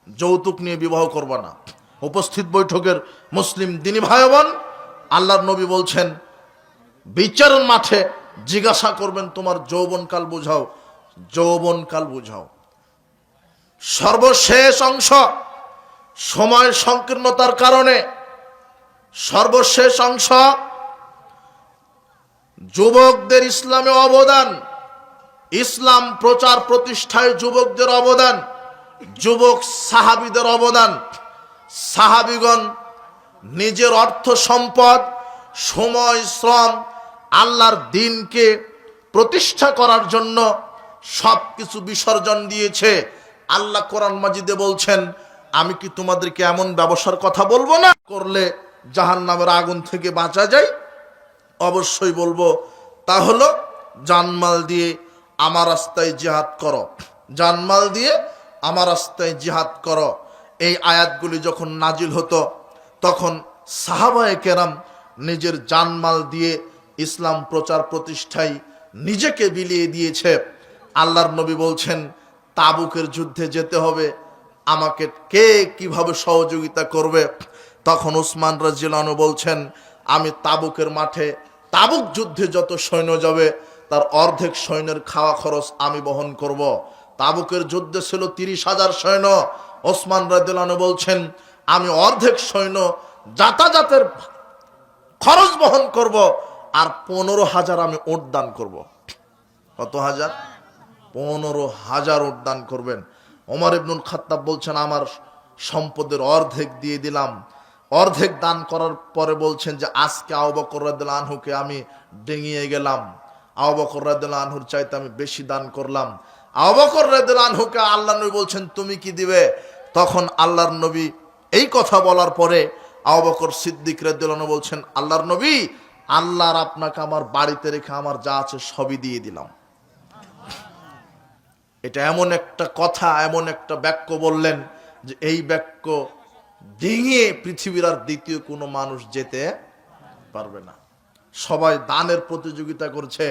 যৌতুক নিয়ে বিবাহ করবা না। উপস্থিত বৈঠকের মুসলিম দিনী ভাই বোন, আল্লাহর নবী বলছেন বিচারের মাঠে জিজ্ঞাসা করবেন তোমার যৌবনকাল বুঝাও, যৌবনকাল বুঝাও। সর্বশেষ অংশ, সময় সংকীর্ণতার কারণে সর্বশেষ অংশ, যুবকদের ইসলামে অবদান, ইসলাম প্রচার প্রতিষ্ঠায় যুবকদের অবদান, যুবক সাহাবীদের অবদান। সাহাবীগণ নিজের অর্থ সম্পদ, সময়, শ্রম আল্লাহর দ্বীনকে প্রতিষ্ঠা করার জন্য সবকিছু বিসর্জন দিয়েছে। আল্লাহ কোরআন মাজিদে বলছেন আমি কি তোমাদেরকে এমন ব্যবসার কথা বলবো না করলে জাহান্নামের আগুন থেকে বাঁচা যায়? অবশ্যই বলবো। তা হলো জানমাল দিয়ে আমার রাস্তায় জিহাদ করো। জানমাল দিয়ে আমার রাস্তায় জিহাদ করো। এই আয়াতগুলি যখন নাজিল হতো তখন সাহাবায়ে কেরাম নিজের জানমাল দিয়ে ইসলাম প্রচার প্রতিষ্ঠায় নিজেকে বিলিয়ে দিয়েছে। আল্লাহর নবী বলছেন তাবুকের যুদ্ধে যেতে হবে, আমাকে কে কিভাবে সহযোগিতা করবে? তখন উসমান রাদিয়াল্লাহু আনহু বলছেন আমি তাবুকের মাঠে, তাবুক যুদ্ধে যত সৈন্য যাবে তার অর্ধেক সৈন্যের খাওয়া খরচ আমি বহন করব। তাবুকের যুদ্ধে ছিল 30,000 সৈন্য। ওসমান রাদিয়াল্লাহু আনহু বলছেন আমি অর্ধেক সৈন্য যাতায়াতের খরচ বহন করব, আর 15,000 আমি উট দান করব। কত হাজার? 15,000 উট দান করবেন। ওমর ইবনুল খাত্তাব বলছেন আমার সম্পদের অর্ধেক দিয়ে দিলাম। অর্ধেক দান করার পরে বলছেন যে আজকে আবু বকর রাদিয়াল্লাহু আনহুকে আমি ডেঙিয়ে গেলাম, আবু বকর রাদিয়াল্লাহু আনহুর চাইতে আমি বেশি দান করলাম। আবু বকর রাদিয়াল্লাহু আনহুকে আল্লাহর নবী বলছেন তুমি কি দিবে? তখন আল্লাহর নবী এই কথা বলার পরে আবু বকর সিদ্দিক রাদিয়াল্লাহু আনহু বলছেন আল্লাহর নবী, আল্লাহর আপনাকে আমার বাড়িতে রেখে আমার যা আছে সবই দিয়ে দিলাম। এটা এমন একটা কথা, এমন একটা বাক্য বললেন যে এই বাক্য ডিঙিয়ে পৃথিবীর আর দ্বিতীয় কোনো মানুষ যেতে পারবে না। সবাই দানের প্রতিযোগিতা করছে।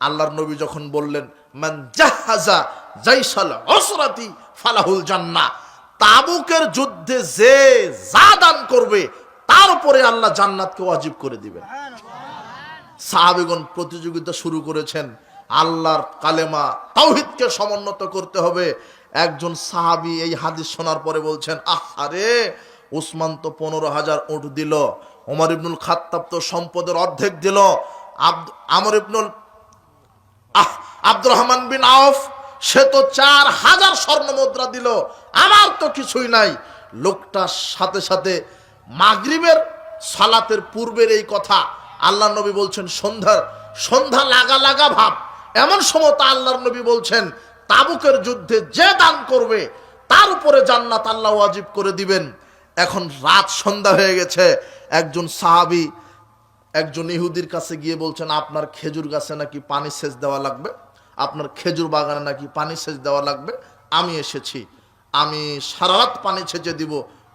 আল্লাহর নবী যখন বললেন মান জাহাজা জাইসাল উসরাতি ফালাহুল জান্নাহ, তাবুকের যুদ্ধে যে যা দান করবে তার উপরে আল্লাহ জান্নাতকে ওয়াজিব করে দিবেন। সাহাবীগণ প্রতিযোগিতা শুরু করেছেন। আল্লাহর কালেমা তাওহীদকে সমুন্নত করতে হবে। একজন সাহাবী এই হাদিস শোনার পরে বলছেন আরে উসমান তো 15,000 উট দিল, ওমর ইবনুল খাত্তাব তো সম্পদের অর্ধেক দিল, আব্দুর রহমান বিন আউফ সে তো 4,000 স্বর্ণ মুদ্রা দিল, আমার তো কিছুই নাই। লোকটার সাথে সাথে মাগরিবের সালাতের পূর্বের এই কথা আল্লাহর নবী বলছেন সন্ধ্যা লাগা লাগা ভাব, এমন সময় আল্লাহর নবী বলছেন তাবুকের যুদ্ধে যে দান করবে তার উপরে জান্নাত আল্লাহ ওয়াজিব করে দিবেন। এখন রাত সন্ধ্যা হয়ে গেছে। একজন সাহাবী একজন ইহুদির কাছে গিয়ে বলছেন আপনার খেজুর গাছে নাকি পানি সেচ দেওয়া লাগবে, আপনার খেজুর বাগানে নাকি পানি সেচ দেওয়া লাগবে, আমি এসেছি, আমি সারা রাত পানি সেচে দিব,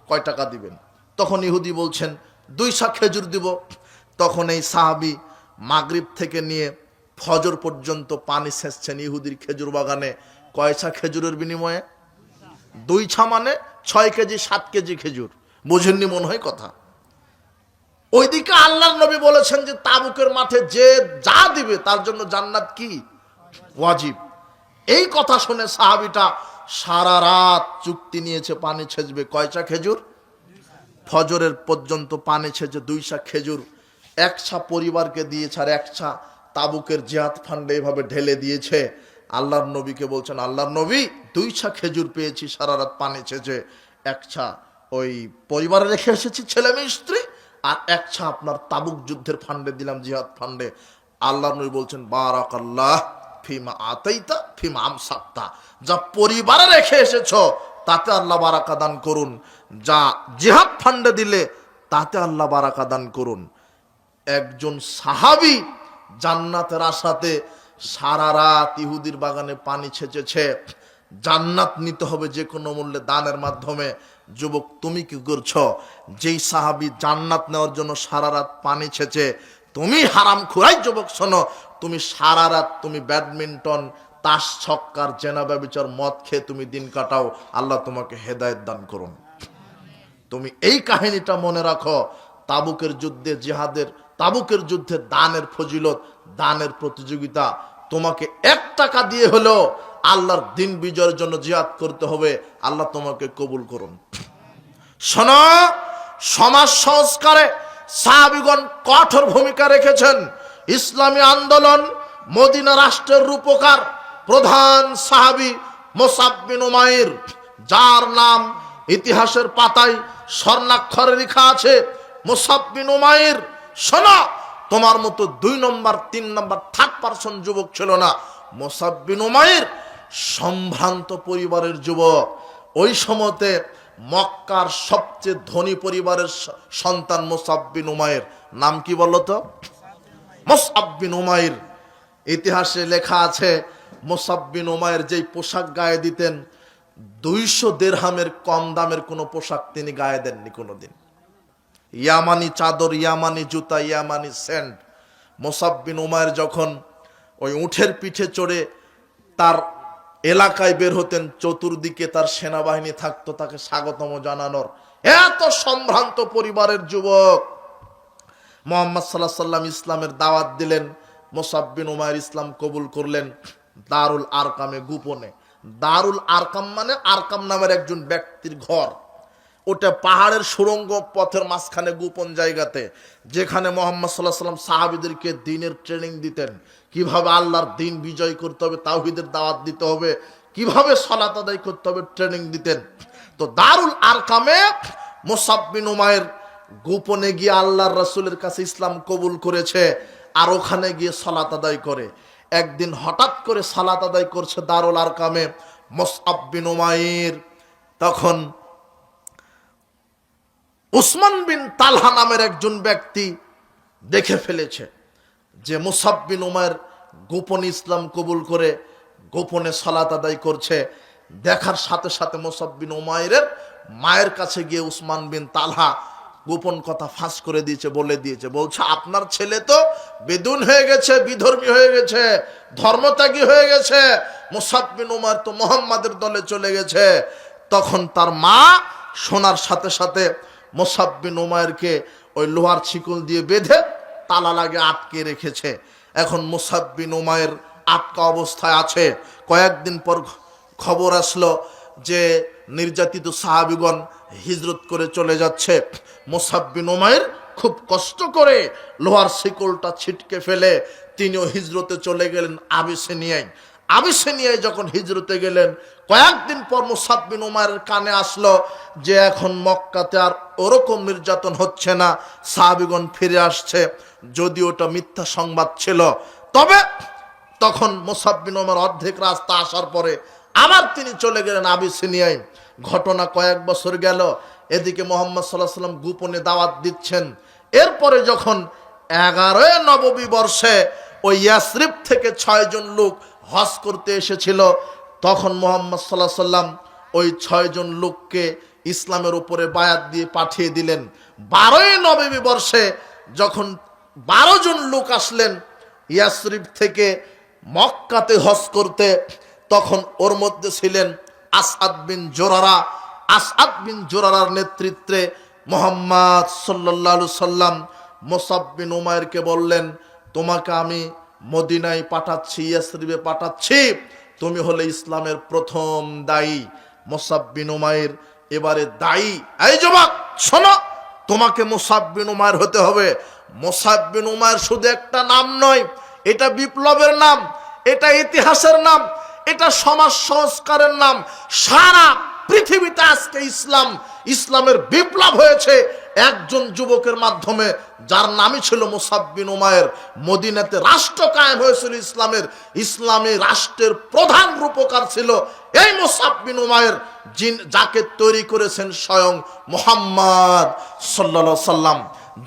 কয় টাকা দিবেন? তখন ইহুদি বলছেন 2 সা খেজুর দিব। তখন এই সাহাবী মাগরিব থেকে নিয়ে ফজর পর্যন্ত পানি সেচছেন ইহুদির খেজুর বাগানে। কয় ছা খেজুরের বিনিময়ে? 2 ছা মানে 6 কেজি 7 কেজি খেজুর। বুঝেননি মনে হয় কথা। ওইদিকে আল্লাহর নবী বলেছেন যে তাবুকের মাঠে যে যা দিবে তার জন্য জান্নাত কি ওয়াজিব। এই কথা শুনে সাহাবীটা সারা রাত চুক্তি নিয়েছে পানি ছেচবে। কয়টা খেজুর? ফজরের পর্যন্ত পানি ছেচে 2 সা খেজুর 1 ছা পরিবারকে দিয়েছে, আর 1 ছা তাবুকের জিহাদ ফান্ডে এভাবে ঢেলে দিয়েছে। আল্লাহর নবীকে বলছেন আল্লাহর নবী 2 ছা খেজুর পেয়েছি সারা রাত পানি ছেচে, 1 ছা ওই পরিবারে রেখে এসেছি ছেলে মেয়ে স্ত্রী, আর 1 ছা আপনার তাবুক যুদ্ধের ফান্ডে দিলাম, জিহাদ ফান্ডে। আল্লাহর নবী বলছেন বারাকাল্লাহ ফিমা আতাইতা ফিমা আমসাকতা, যা পরিবারে রেখে এসেছো তাতে আল্লাহ বারাকা দান করুন, যা জিহাদ ফান্ডে দিলে তাতে আল্লাহ বারাকা দান করুন। একজন সাহাবী জান্নাতের আশাতে সারা রাত ইহুদির বাগানে পানি ছেচেছে। জান্নাত নিতে হবে যে কোনো মূল্যে দানের মাধ্যমে। যুবক তুমি কি করছো? যেই সাহাবী জান্নাত নেওয়ার জন্য সারা রাত পানি ছেচে, তুমি হারাম খুরাই যুবক শোনো, তুমি সারা রাত তুমি ব্যাডমিন্টন তাস ছক্কার জেনা ব্যভিচার মদ খেয়ে তুমি দিন কাটাও, আল্লাহ তোমাকে হেদায়েত দান করুন। তুমি এই কাহিনীটা মনে রাখো। তাবুকের যুদ্ধে জিহাদের, তাবুকের যুদ্ধে দানের ফজিলত, দানের প্রতিযোগিতা। তোমাকে 1 টাকা দিয়ে হলেও আল্লাহর দিন বিজয়ের জন্য জিহাদ করতে হবে, আল্লাহ তোমাকে কবুল করুন। শোনো, সমাজ সংস্কারে সাহাবীগণ কঠোর ভূমিকা রেখেছেন। ইসলামী আন্দোলন মদিনা রাষ্ট্রের রূপকার প্রধান সাহাবী মুসআব বিন উমাইর, যার নাম ইতিহাসের পাতায় স্বর্ণাক্ষরে লেখা আছে মুসআব বিন উমাইর। শোনো, তোমার মতো 2 নম্বর 3 নম্বর 3rd পারসন যুবক ছিল না। মুসআব বিন উমাইর সম্ভ্রান্ত পরিবারের যুবক। ওই সময়তে মক্কার সবচেয়ে ধনী পরিবারের সন্তান মুসআব বিন উমাইর। নাম কি বলতো? মুসআব বিন উমাইর। ইতিহাসে লেখা আছে মুসাব বিন উমাইর যেই পোশাক গায়ে দিতেন 200 দিরহামের কম দামের কোনো পোশাক তিনি গায়ে দেননি কোনোদিন। ইয়ামানি চাদর, ইয়ামানি জুতা, ইয়ামানি সেন্ট। মুসাব বিন উমাইর যখন ওই উঠের পিঠে চড়ে তার এলাকায় বের হতেন, চতুর্দিকে তার সেনাবাহিনী থাকতো তাকে স্বাগতম জানানোর। এত সম্ভ্রান্ত পরিবারের যুবক। মুহাম্মদ সাল্লাল্লাহু আলাইহি সাল্লাম ইসলামের দাওয়াত দিলেন, মুসাব বিন উমাইর ইসলাম কবুল করলেন দারুল আরকামে গোপনে। দারুল আরকাম মানে আরকাম নামের একজন ব্যক্তির ঘর। ওটা পাহাড়ের সুড়ঙ্গ পথের মাঝখানে গোপন জায়গাতে, যেখানে মুহাম্মদ সাল্লাল্লাহু আলাইহি সাল্লাম সাহাবীদেরকে দ্বীনের ট্রেনিং দিতেন, কিভাবে আল্লাহর দ্বীন বিজয় করতে হবে, তাওহীদের দাওয়াত দিতে হবে, কিভাবে সালাত আদায় করতে হবে ট্রেনিং দিতেন। তো দারুল আরকামে মুসাব বিন উমাইর গোপনে গিয়ে আল্লাহর রাসূলের কাছে ইসলাম কবুল করেছে, আর ওখানে গিয়ে সালাত আদায় করে। একদিন হঠাৎ করে সালাত আদায় করছে দারুল আরকামে মুসআব বিন উমাইর। তখন উসমান বিন তালহা নামের একজন ব্যক্তি দেখে ফেলেছে যে মুসাব বিন উমাইর গোপনে ইসলাম কবুল করে গোপনে সালাত আদায় করছে। দেখার সাথে সাথে মুসাব বিন উমাইরের মায়ের কাছে গিয়ে উসমান বিন তালহা গোপন কথা ফাঁস করে দিয়েছে, বলে দিয়েছে। বলছে আপনার ছেলে তো বেদুন হয়ে গেছে, বিধর্মী হয়ে গেছে, ধর্মত্যাগী হয়ে গেছে, মুসাব বিন উমাইর তো মুহাম্মাদের দলে চলে গেছে। তখন তার মা শোনার সাথে সাথে মুসাব বিন উমাইরকে ওই লোহার শিকল দিয়ে বেঁধে তালা লাগে আটকে রেখেছে। এখন মুসাব বিন উমাইর আটকা অবস্থায় আছে। কয়েকদিন পর খবর আসলো যে নির্যাতিত সাহাবীগণ হিজরত করে চলে যাচ্ছে। মুসাব বিন উমাইর খুব কষ্ট করে লোহার শিকলটা ছিটকে ফেলে তিনিও হিজরতে চলে গেলেন আবিসিনিয়ায়। আবিসিনিয়ায় যখন হিজরতে গেলেন, কয়েকদিন পর মুসাব বিন উমাইরের কানে আসলো যে এখন মক্কাতে আর ওরকম নির্যাতন হচ্ছে না, সাহাবীগণ ফিরে আসছে। যদিও ওটা মিথ্যা সংবাদ ছিল, তবে তখন মুসাব বিন উমাইর অর্ধেক রাস্তা আসার পরে আবার তিনি চলে গেলেন আবিসিনিয়ায়। ঘটনা কয়েক বছর গেল, এদিকে মুহাম্মদ সাল্লাল্লাহু আলাইহি ওয়াসাল্লাম গোপনে দাওয়াত দিচ্ছেন। এরপরে যখন 11 নববী বর্ষে ওই ইয়াসরিব থেকে 6 জন লোক হজ করতে এসেছিল, তখন মুহাম্মদ সাল্লাল্লাহু আলাইহি ওয়াসাল্লাম ওই 6 জন লোককে ইসলামের উপরে বায়াত দিয়ে পাঠিয়ে দিলেন। 12 নববী বর্ষে যখন 12 জন লোক আসলেন ইয়াসরিব থেকে মক্কাতে হজ করতে, তখন ওর মধ্যে ছিলেন আসআদ বিন জুরারা। আসআদ বিন জুরারার নেতৃত্বে মুহাম্মদ সাল্লাল্লাহু আলাইহি সাল্লাম মুসাব বিন উমাইরকে বললেন, তোমাকে আমি মদিনায় পাঠাচ্ছি, ইয়াসরিবে পাঠাচ্ছি, তুমি হলে ইসলামের প্রথম দায়ী। মুসাব বিন উমাইর এবারে দায়ী। এই যুবক শোনো, তোমাকে মুসাব বিন উমাইর হতে হবে। মুসাব বিন উমাইর শুধু একটা নাম নয়, এটা বিপ্লবের নাম, এটা ইতিহাসের নাম, এটা সমাজ সংস্কারের নাম। সারা পৃথিবীতে আজকে ইসলামের বিপ্লব হয়েছে একজন যুবকের মাধ্যমে, যার নামই ছিল মুসাব বিন উমাইর। মদিনাতে রাষ্ট্র কায়েম হয়েছিল ইসলামী রাষ্ট্রের প্রধান রূপকার ছিল এই মুসাব বিন উমাইর, যাকে তৈরি করেছেন স্বয়ং মুহাম্মদ সাল্লাল্লাহু আলাইহি সাল্লাম,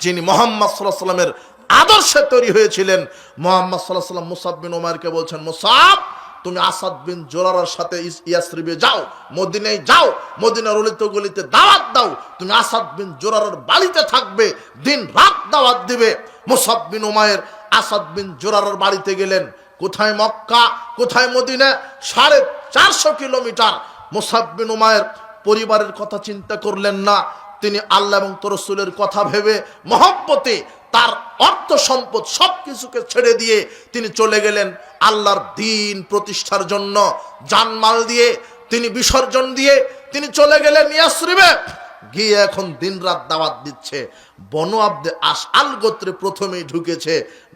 যিনি মুহাম্মদ সাল্লাল্লাহু আলাইহি সাল্লামের আদর্শে তৈরি হয়েছিলেন। মুহাম্মদ সাল্লাল্লাহু আলাইহি সাল্লাম মুসাব বিন উমাইরকে বলছেন, মুসাব তুমি আসাদ বিন জুরারার সাথে ইয়াসরিবে যাও, মদিনায় যাও, মদিনার অলিতে গলিতে দাওয়াত দাও, তুমি আসাদ বিন জুরারার বাড়িতে থাকবে, দিন রাত দাওয়াত দিবে। মুসাব বিন উমাইর আসাদ বিন জুরারার বাড়িতে গেলেন। কোথায় মক্কা, কোথায় মদিনা, 450 কিলোমিটার। মুসাব বিন উমাইর পরিবারের কথা চিন্তা করলেন না, তিনি আল্লাহ এবং তার রাসূলের কথা ভেবে মহব্বতে তার অর্থ সম্পদ সবকিছুকে ছেড়ে দিয়ে তিনি চলে গেলেন আল্লাহর দ্বীন প্রতিষ্ঠার জন্য। জানমাল দিয়ে তিনি বিসর্জন দিয়ে তিনি চলে গেলেন ইয়াসরিবে। গিয়ে এখন দিনরাত দাওয়াত দিচ্ছে। বনু আব্দে আশআল গোত্রে প্রথমেই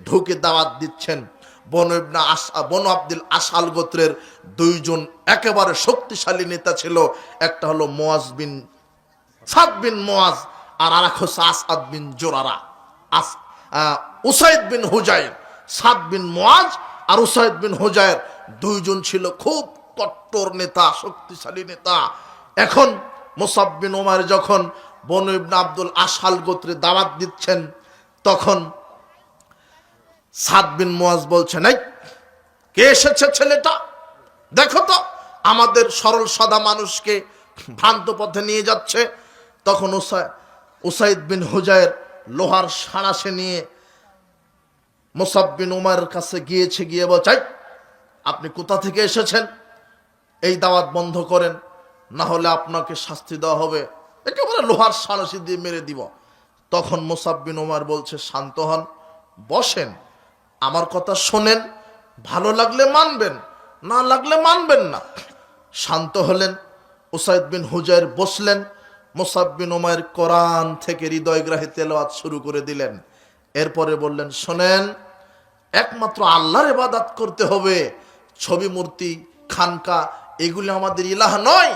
ঢুকে দাওয়াত দিচ্ছেন। বনু আব্দুল আশআল গোত্রের 2 জন একেবারে শক্তিশালী নেতা ছিল। একটা হলো সাদ বিন মুআজ, আর আরেক হচ্ছে আসআদ বিন জুরারা। উসাইদ বিন হুজাইর, সাদ বিন মুআজ আর উসাইদ বিন হুজাইর 2 জন ছিল খুব কট্টর নেতা, শক্তিশালী নেতা। এখন মুসাব বিন উমাইর যখন বনু ইবনে আব্দুল আশআল গোত্রে দাওয়াত দিচ্ছেন, তখন সাদ বিন মুআজ বলছেন, এই কে এসেছে ছেলেটা, দেখো তো আমাদের সরল সাদা মানুষকে ভ্রান্ত পথে নিয়ে যাচ্ছে। তখন উসাইদ বিন হুজায়ের লোহার সাঁড়াশে নিয়ে মুসাব বিন উমারের কাছে গিয়ে বলছে, আপনি কোথা থেকে এসেছেন? এই দাওয়াত বন্ধ করেন, না হলে আপনাকে শাস্তি দেওয়া হবে, একেবারে লোহার সাঁড়াশি দিয়ে মেরে দিব। তখন মুসাব বিন উমার বলছে, শান্ত হন, বসেন, আমার কথা শোনেন, ভালো লাগলে মানবেন, না লাগলে মানবেন না। শান্ত হলেন। উসাইদ বিন হুজায়ের বসলেন। মুসাব বিন উমাইর কোরআন থেকে হৃদয়গ্রাহী তেলাওয়াত শুরু করে দিলেন। এরপরে বললেন, শোনেন, একমাত্র আল্লাহর ইবাদত করতে হবে। ছবি, মূর্তি, খানকা এগুলি আমাদের ইলাহ নয়,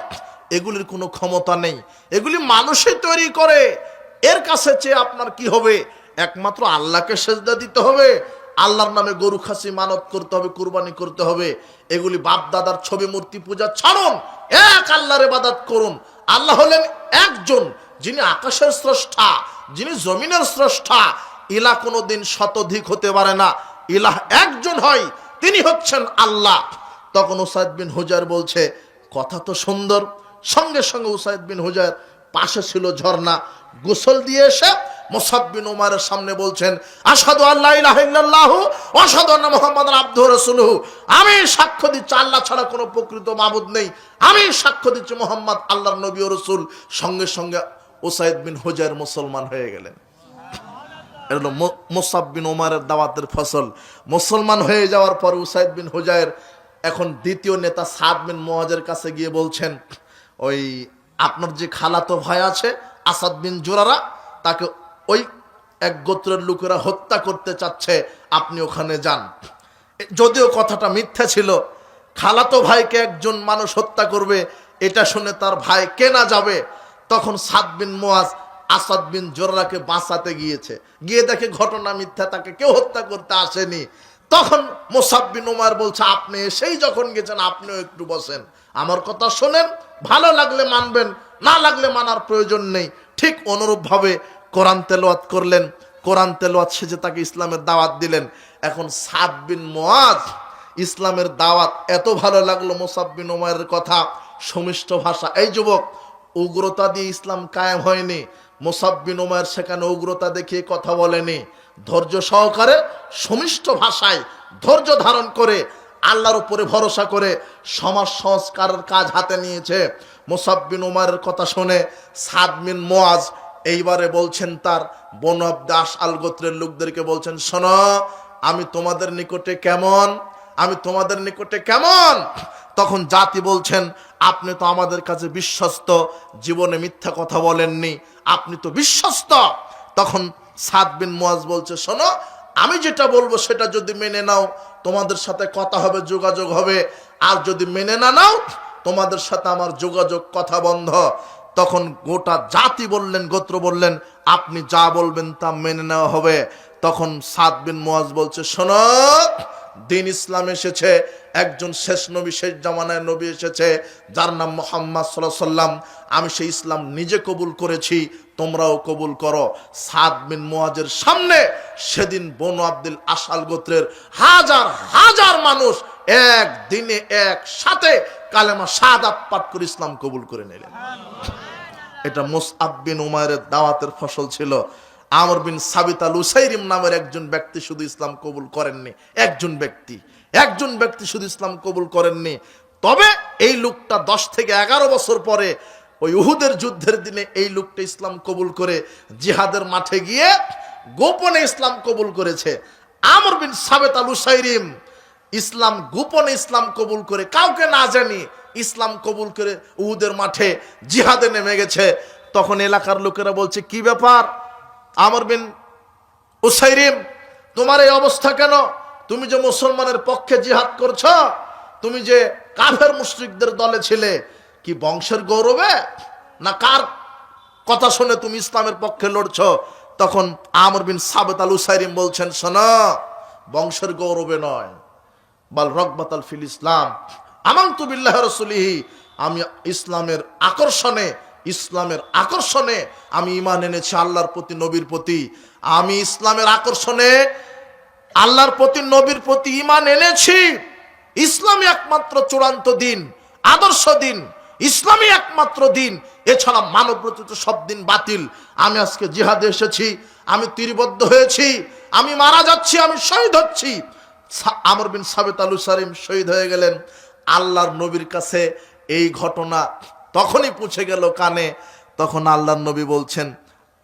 এগুলির কোনো ক্ষমতা নেই, এগুলি মানুষই তৈরি করে। এর কাছে চেয়ে আপনার কি হবে? একমাত্র আল্লাহকে সেজদা দিতে হবে, আল্লাহর নামে গরু খাসি মানত করতে হবে, কুরবানি করতে হবে। এগুলি বাপ দাদার ছবি মূর্তি পূজা ছাড়ুন, এক আল্লাহর ইবাদত করুন। আল্লাহ হলেন একজন, যিনি আকাশের স্রষ্টা, যিনি জমিনের স্রষ্টা। ইলাহ কোনোদিন শতাধিক হতে পারে না, ইলাহ একজন হয়, তিনি হচ্ছেন আল্লাহ। তখন উসাইদ বিন হুজায়ের বলছে, কথা তো সুন্দর। সঙ্গে সঙ্গে উসাইদ বিন হুজায়ের পাশে ছিল ঝর্ণা, গোসল দিয়ে এসে মুসাব বিন উমারের সামনে বলছেন, আশহাদু আল্লা ইলাহা ইল্লাল্লাহু ওয়া আশহাদু আন্না মুহাম্মাদান আবদুহু ওয়া রাসূলুহু। আমি সাক্ষ্য দিচ্ছি আল্লাহ ছাড়া কোনো প্রকৃত মাবুদ নেই, আমি সাক্ষ্য দিচ্ছি মুহাম্মদ আল্লাহর নবী ও রাসূল। সঙ্গে সঙ্গে উসাইদ বিন হুজায়ের মুসলমান হয়ে গেলেন। এটা হলো মুসাব বিন উমারের দাওয়াতের ফসল। মুসলমান হয়ে যাওয়ার পর উসাইদ বিন হুজায়ের এখন দ্বিতীয় নেতা সাদ বিন মুআজের কাছে গিয়ে বলছেন, ওই আপনার যে খালাতো ভাই আছে আসাদ বিন জুরারা, তাকে ওই এক গোত্রের লোকেরা হত্যা করতে চাচ্ছে, আপনি ওখানে যান। যদিও কথাটা মিথ্যা ছিল, খালাতো ভাইকে একজন মানুষ হত্যা করবে এটা শুনে তার ভাই কেনা যাবে। তখন সাদ বিন মুআজ আসাদ বিন জুরারাকে বাঁচাতে গিয়েছে, গিয়ে দেখে ঘটনা মিথ্যা, তাকে কেউ হত্যা করতে আসেনি। তখন মুসাব বিন উমার বলছে, আপনি সেই যখন গেছেন আপনিও একটু বসেন, আমার কথা শোনেন, ভালো লাগলে মানবেন, না লাগলে মানার প্রয়োজন নেই। ঠিক অনুরূপভাবে কোরআন তেলাওয়াত করলেন। কোরআন তেলাওয়াত শেষে তাকে ইসলামের দাওয়াত দিলেন। এখন সাদ বিন মুআজ ইসলামের দাওয়াত এত ভালো লাগলো মুসাব বিন উমারের কথা, সুমিষ্ট ভাষা। এই যুবক, উগ্রতা দিয়ে ইসলাম কায়েম হয়নি। মুসাব বিন উমার সেখানে উগ্রতা দেখিয়ে কথা বলেনি, ধৈর্য সহকারে সুমিষ্ট ভাষায় ধৈর্য ধারণ করে আল্লাহর উপরে ভরসা করে সমাজ সংস্কারের কাজ হাতে নিয়েছে। মুসাব বিন উমারের কথা শুনে সাদ বিন মুআজ এইবারে বলছেন তার বনু আব্দাস আল গোত্রের লোকদেরকে বলছেন, শোনো, আমি তোমাদের নিকটে কেমন, আমি তোমাদের নিকটে কেমন? তখন জাতি বলছেন, আপনি তো আমাদের কাছে বিশ্বস্ত, জীবনে মিথ্যা কথা বলেননি, আপনি তো বিশ্বস্ত। তখন সাদ বিন মুআজ বলছে, শোনো, আমি যেটা বলবো সেটা যদি মেনে নাও তোমাদের সাথে কথা হবে, যোগাযোগ হবে, আর যদি মেনে না নাও তোমাদের সাথে আমার যোগাযোগ, কথা বন্ধ। তখন গোটা জাতি বললেন, গোত্র বললেন, আপনি যা বলবেন তা মেনে নেওয়া হবে। তখন সাদ বিন মুআজ বলছে, শোনো, দিন ইসলাম এসেছে, একজন শেষ নবী, শেষ জামানায় নবী এসেছে, যার নাম মুহাম্মদ সাল্লাল্লাহু আলাইহি ওয়াসাল্লাম। আমি সেই ইসলাম নিজে কবুল করেছি, তোমরাও কবুল করো। সাদ বিন মুআজের সামনে সেদিন বনু আব্দুল আশাল গোত্রের হাজার হাজার মানুষ একদিনে একসাথে কালেমা শাহাদাত পাঠ করে ইসলাম কবুল করে নিলেন। এটা মুসআব বিন উমাইরের দাওয়াতের ফসল ছিল। আমর বিন সাবিত আল উসাইরিম নামের একজন ব্যক্তি শুধু ইসলাম কবুল করেননি, একজন ব্যক্তি শুধু ইসলাম কবুল করেননি। তবে এই লোকটা 10 থেকে 11 বছর পরে ওই উহুদের যুদ্ধের দিনে এই লোকটা ইসলাম কবুল করে জিহাদের মাঠে গিয়ে গোপনে ইসলাম কবুল করেছে। আমর বিন সাবিত আল উসাইরিম ইসলাম গোপনে ইসলাম কবুল করে, কাউকে না জানি ইসলাম কবুল করে উহুদের মাঠে জিহাদে নেমে গেছে। তখন এলাকার লোকেরা বলছে, কি ব্যাপার আমর বিন উসাইরিম, তোমার এই অবস্থা কেন? তুমি যে মুসলমানের পক্ষে জিহাদ করছো, তুমি যে কাফের মুশরিকদের দলে ছিলে, কি বংশের গৌরবে না কার কথা শুনে তুমি ইসলামের পক্ষে লড়ছো? তখন আমর বিন সাবিত আল উসাইরিম বলছেন, শোনো, বংশের গৌরবে নয়, বাল রগবাতাল ফিল ইসলাম, আমানতু বিল্লাহি ওয়া রাসূলিহি, আমি ইসলামের আকর্ষণে আমি ঈমান এনেছি আল্লাহর প্রতি, নবীর প্রতি। আমি ইসলামের আকর্ষণে আল্লাহর প্রতি, নবীর প্রতি ঈমান এনেছি। ইসলামী একমাত্র চূড়ান্ত দিন, আদর্শ দিন, ইসলামী একমাত্র দিন, এছাড়া মানব রচিত সব দিন বাতিল। আমি আজকে জিহাদে এসেছি, আমি তীরবদ্ধ হয়েছি, আমি মারা যাচ্ছি, আমি শহীদ হচ্ছি। আমর বিন সাবিত আল উসারিম শহীদ হয়ে গেলেন। আল্লাহর নবীর কাছে এই ঘটনা তখনই পৌঁছে গেল কানে, তখন আল্লাহর নবী বলছেন,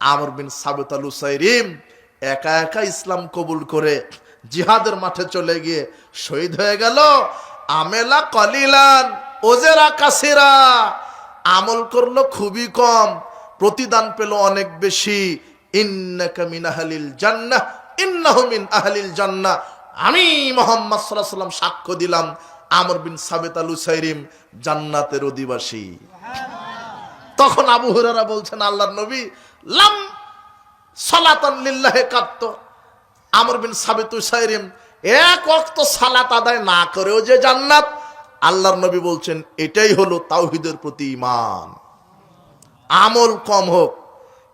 আমর বিন সাবিত আল উসাইরিম একা একা ইসলাম কবুল করে জিহাদের মাঠে চলে গিয়ে শহীদ হয়ে গেল। আমেলা কলিলান ওজেরা কাসিরা, আমল করলো খুবই কম, প্রতিদান পেল অনেক বেশি। ইন্নাকা মিন আহলিল জান্নাহ ইন্নাহু মিন আহলিল জান্নাহ, আমি মুহাম্মদ সাল্লাল্লাহু আলাইহি ওয়াসাল্লাম সাক্ষ্য দিলাম আমর বিন সাবিত আল উসাইরিম জান্নাতের অধিবাসী। তখন আবু হুরায়রা বলছেন, আল্লাহর নবী লাম সালাতান লিল্লাহি কাত্ত, আমর বিন সাবিত উসাইরিম এক ওয়াক্ত সালাত আদায় না করেও যে জান্নাত। আল্লাহর নবী বলছেন এটাই হলো তাওহীদের প্রতি ঈমান। আমল কম হোক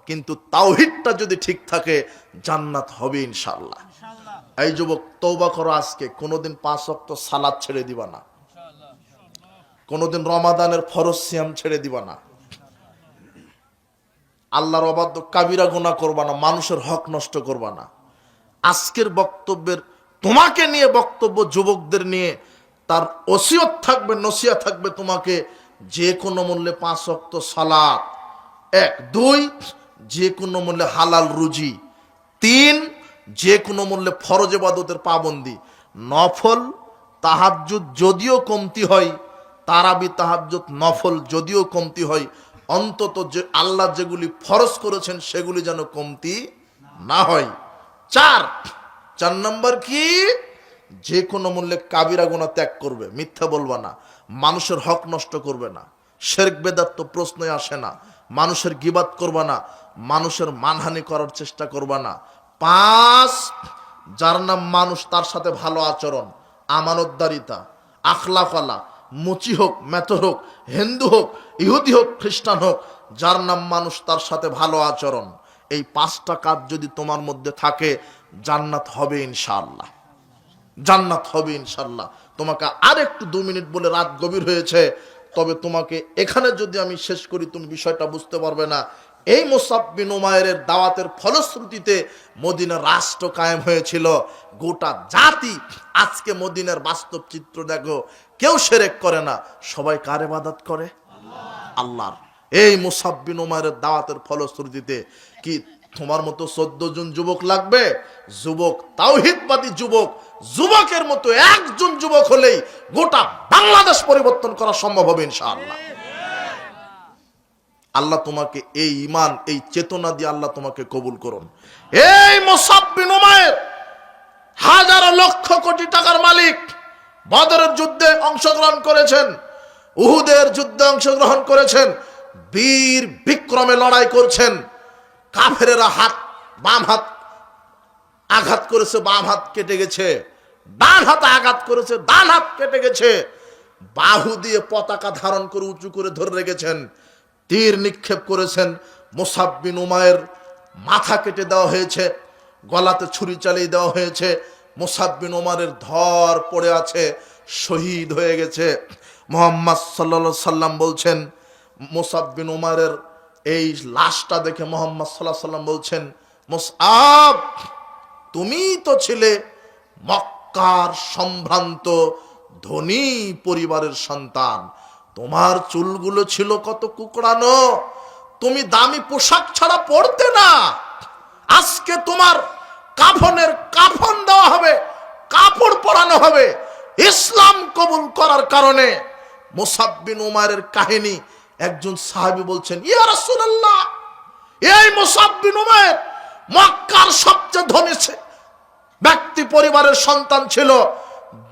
কিন্তু তাওহীদটা যদি ঠিক থাকে জান্নাত হবে ইনশাআল্লাহ। এই যুবক তওবা করো, আজকে কোনোদিন 5 ওয়াক্ত সালাত ছেড়ে দিবা না, কোনোদিন রমাদানের ফরজ সিয়াম ছেড়ে দিবা না, আল্লাহর অবাধ্য কাবিরা গুনাহ করবা না, মানুষের হক নষ্ট করবা না। আজকের বক্তব্যের তোমাকে নিয়ে বক্তব্য, যুবকদের নিয়ে তার ওসিয়ত থাকবে, নসিহত থাকবে তোমাকে যে কোনো মূল্যে 5 ওয়াক্ত সালাত, 1 2 যে কোনো মূল্যে হালাল রুজি, 3 যে কোনো মূল্যে ফরজ ইবাদতের পাবন্দি, নফল তাহাজ্জুদ যদিও কমতি হয়, তারাবি তাহাজ্জুদ নফল যদিও কমতি হয়, অন্তত যে আল্লাহ যেগুলি ফরজ করেছেন সেগুলি যেন কমতি না হয়। 4 নম্বর কি, যে কোনো মূল্যে কাবিরা গুনাহ ত্যাগ করবে, মিথ্যা বলবা না, মানুষের হক নষ্ট করবে না, শিরক বেদাত তো প্রশ্নই আসে না, মানুষের গীবাত করবা না, মানুষের মানহানি করার চেষ্টা করবা না। 5 যার নাম মানুষ তার সাথে ভালো আচরণ, আমানতদারিতা, আখলাকালা, মুচি হোক, মেথর হোক, হিন্দু হোক, ইহুদি হোক, খ্রিস্টান হোক, যার নাম মানুষ তার সাথে ভালো আচরণ। এই 5টা কাজ যদি তোমার মধ্যে থাকে জান্নাত হবে ইনশাআল্লাহ, জান্নাত হবে ইনশাআল্লাহ। তোমাকে আর একটু 2 মিনিট বলে, রাত গভীর হয়েছে, তবে তোমাকে এখানে যদি আমি শেষ করি তুমি বিষয়টা বুঝতে পারবে না। এই মুসআব বিন উমাইরের দাওয়াতের ফলশ্রুতিতে মদিনার রাষ্ট্র কায়েম হয়েছিল। গোটা জাতি আজকে মদিনার বাস্তব চিত্র দেখো, কেউ শিরক করে না, সবাই কার ইবাদত করে? আল্লাহর। এই মুসআব বিন উমাইরের দাওয়াতের ফলশ্রুতিতে কি তোমার মতো 14 জন যুবক লাগবে? যুবক, তাওহীদবাদী যুবক, যুবকের মতো একজন যুবক হলেই গোটা বাংলাদেশ পরিবর্তন করা সম্ভব হবে ইনশাআল্লাহ। আল্লাহ তোমাকে এই ঈমান, এই চেতনা দিয়ে আল্লাহ তোমাকে কবুল করুন। এই মুসআব বিন উমাইর হাজার লক্ষ কোটি টাকার মালিক, বদরের যুদ্ধে অংশগ্রহণ করেছেন, উহুদের যুদ্ধে অংশগ্রহণ করেছেন, বীর বিক্রমে লড়াই করছেন। কাফেরেরা বাম হাত আঘাত করেছে, বাম হাত কেটে গেছে, ডান হাতে আঘাত করেছে, ডান হাত কেটে গেছে। বাহু দিয়ে পতাকা ধারণ করে উঁচু করে ধরে রেখেছেন, তীর নিক্ষেপ করেছেন। মুসআব বিন উমাইর মাথা কেটে দেওয়া হয়েছে, গলাতে ছুরি চালিয়ে দেওয়া হয়েছে। মুসআব বিন উমাইরের ধর পড়ে আছে, শহীদ হয়ে গেছে। মুহাম্মদ সাল্লাল্লাহু আলাইহি সাল্লাম বলছেন, মুসআব বিন উমাইরের এই লাশটা দেখে মুহাম্মদ সাল্লাল্লাহু আলাইহি সাল্লাম বলছেন, মুসআব তুমি তো ছিলে মক্কার সম্ভ্রান্ত ধনী পরিবারের সন্তান, তোমার চুলগুলো ছিল কত কুকড়ানো, তুমি দামি পোশাক ছাড়া পরতে না। আজকে তোমার কাফনের কাফন দেওয়া হবে, কাপড় পরানো হবে। ইসলাম কবুল করার কারণে মুসআব বিন উমাইরের কাহিনী একজন সাহাবী বলছেন, ইয়া রাসূলুল্লাহ, এই মুসআব বিন উমাইর মক্কার সবচেয়ে ধনী ব্যক্তি পরিবারের সন্তান ছিল,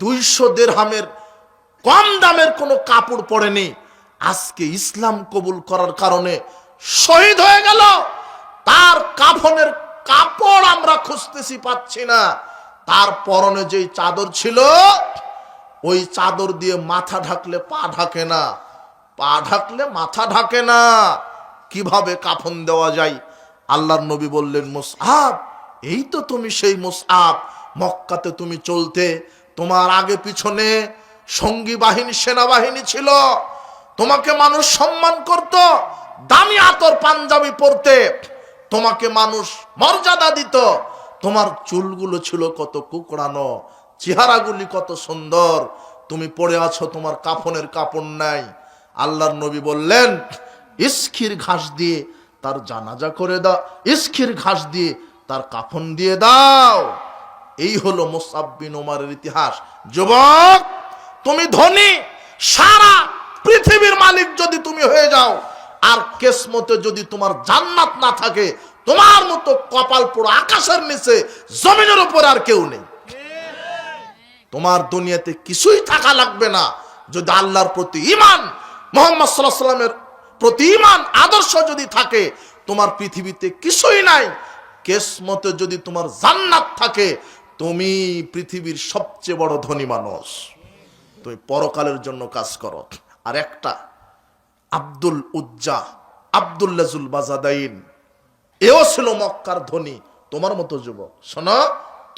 200 দিরহামের কম দামের কোনো কাপড় পরেনি। আজকে ইসলাম কবুল করার কারণে শহীদ হয়ে গেল, তার কাফনের কাপড় আমরা খুঁজতেছি পাচ্ছি না। তার পরনে যেই চাদর ছিল, ওই চাদর দিয়ে মাথা ঢাকলে পা ঢাকে না, পা ঢাকলে মাথা ঢাকে না। কিভাবে কাফন দেওয়া যায়? আল্লাহর নবী বললেন, মুসআব এই তো তুমি সেই মুসআব, মক্কাতে তুমি চলতে, তোমার আগে পিছনে সঙ্গী বাহিনী, সেনাবাহিনী ছিল, তোমাকে মানুষ সম্মান করত, দামি আতর পাঞ্জাবি পরতে তোমাকে মানুষ মর্যাদা দিত, তোমার চুলগুলো ছিল কত কুকড়ানো, চেহারাগুলি কত সুন্দর, তুমি পড়ে আছো, তোমার কাফনের কাপড় নাই। আল্লাহর নবী বললেন, ইস্খির ঘাস দিয়ে তার জানাজা করে দাও, ইস্খির ঘাস দিয়ে তার কাফন দিয়ে দাও। এই হলো মুসআব বিন উমারের ইতিহাস। যুবক, তুমি ধনী, সারা পৃথিবীর মালিক যদি তুমি হয়ে যাও, আর কিসমতে যদি তোমার জান্নাত না থাকে, তোমার মতো কপাল পোড়া আকাশের নিচে জমিনের উপর আর কেউ নেই। তোমার দুনিয়াতে কিছুই থাকা লাগবে না, যদি আল্লাহর প্রতি ঈমান, মুহাম্মদ সাল্লাল্লাহু আলাইহি ওয়াসাল্লামের প্রতি ঈমান, আদর্শ যদি থাকে, তোমার পৃথিবীতে কিছুই নাই। কিসমতে যদি তোমার জান্নাত থাকে, তুমি পৃথিবীর সবচেয়ে বড় ধনী মানুষ। তুমি পরকালের জন্য কাজ করো। আর একটা আব্দুল উজ্জা, আব্দুল্লাজুল বাজাদাইন, এও ছিল মক্কার ধনী, তোমার মতো যুবক। শোনো,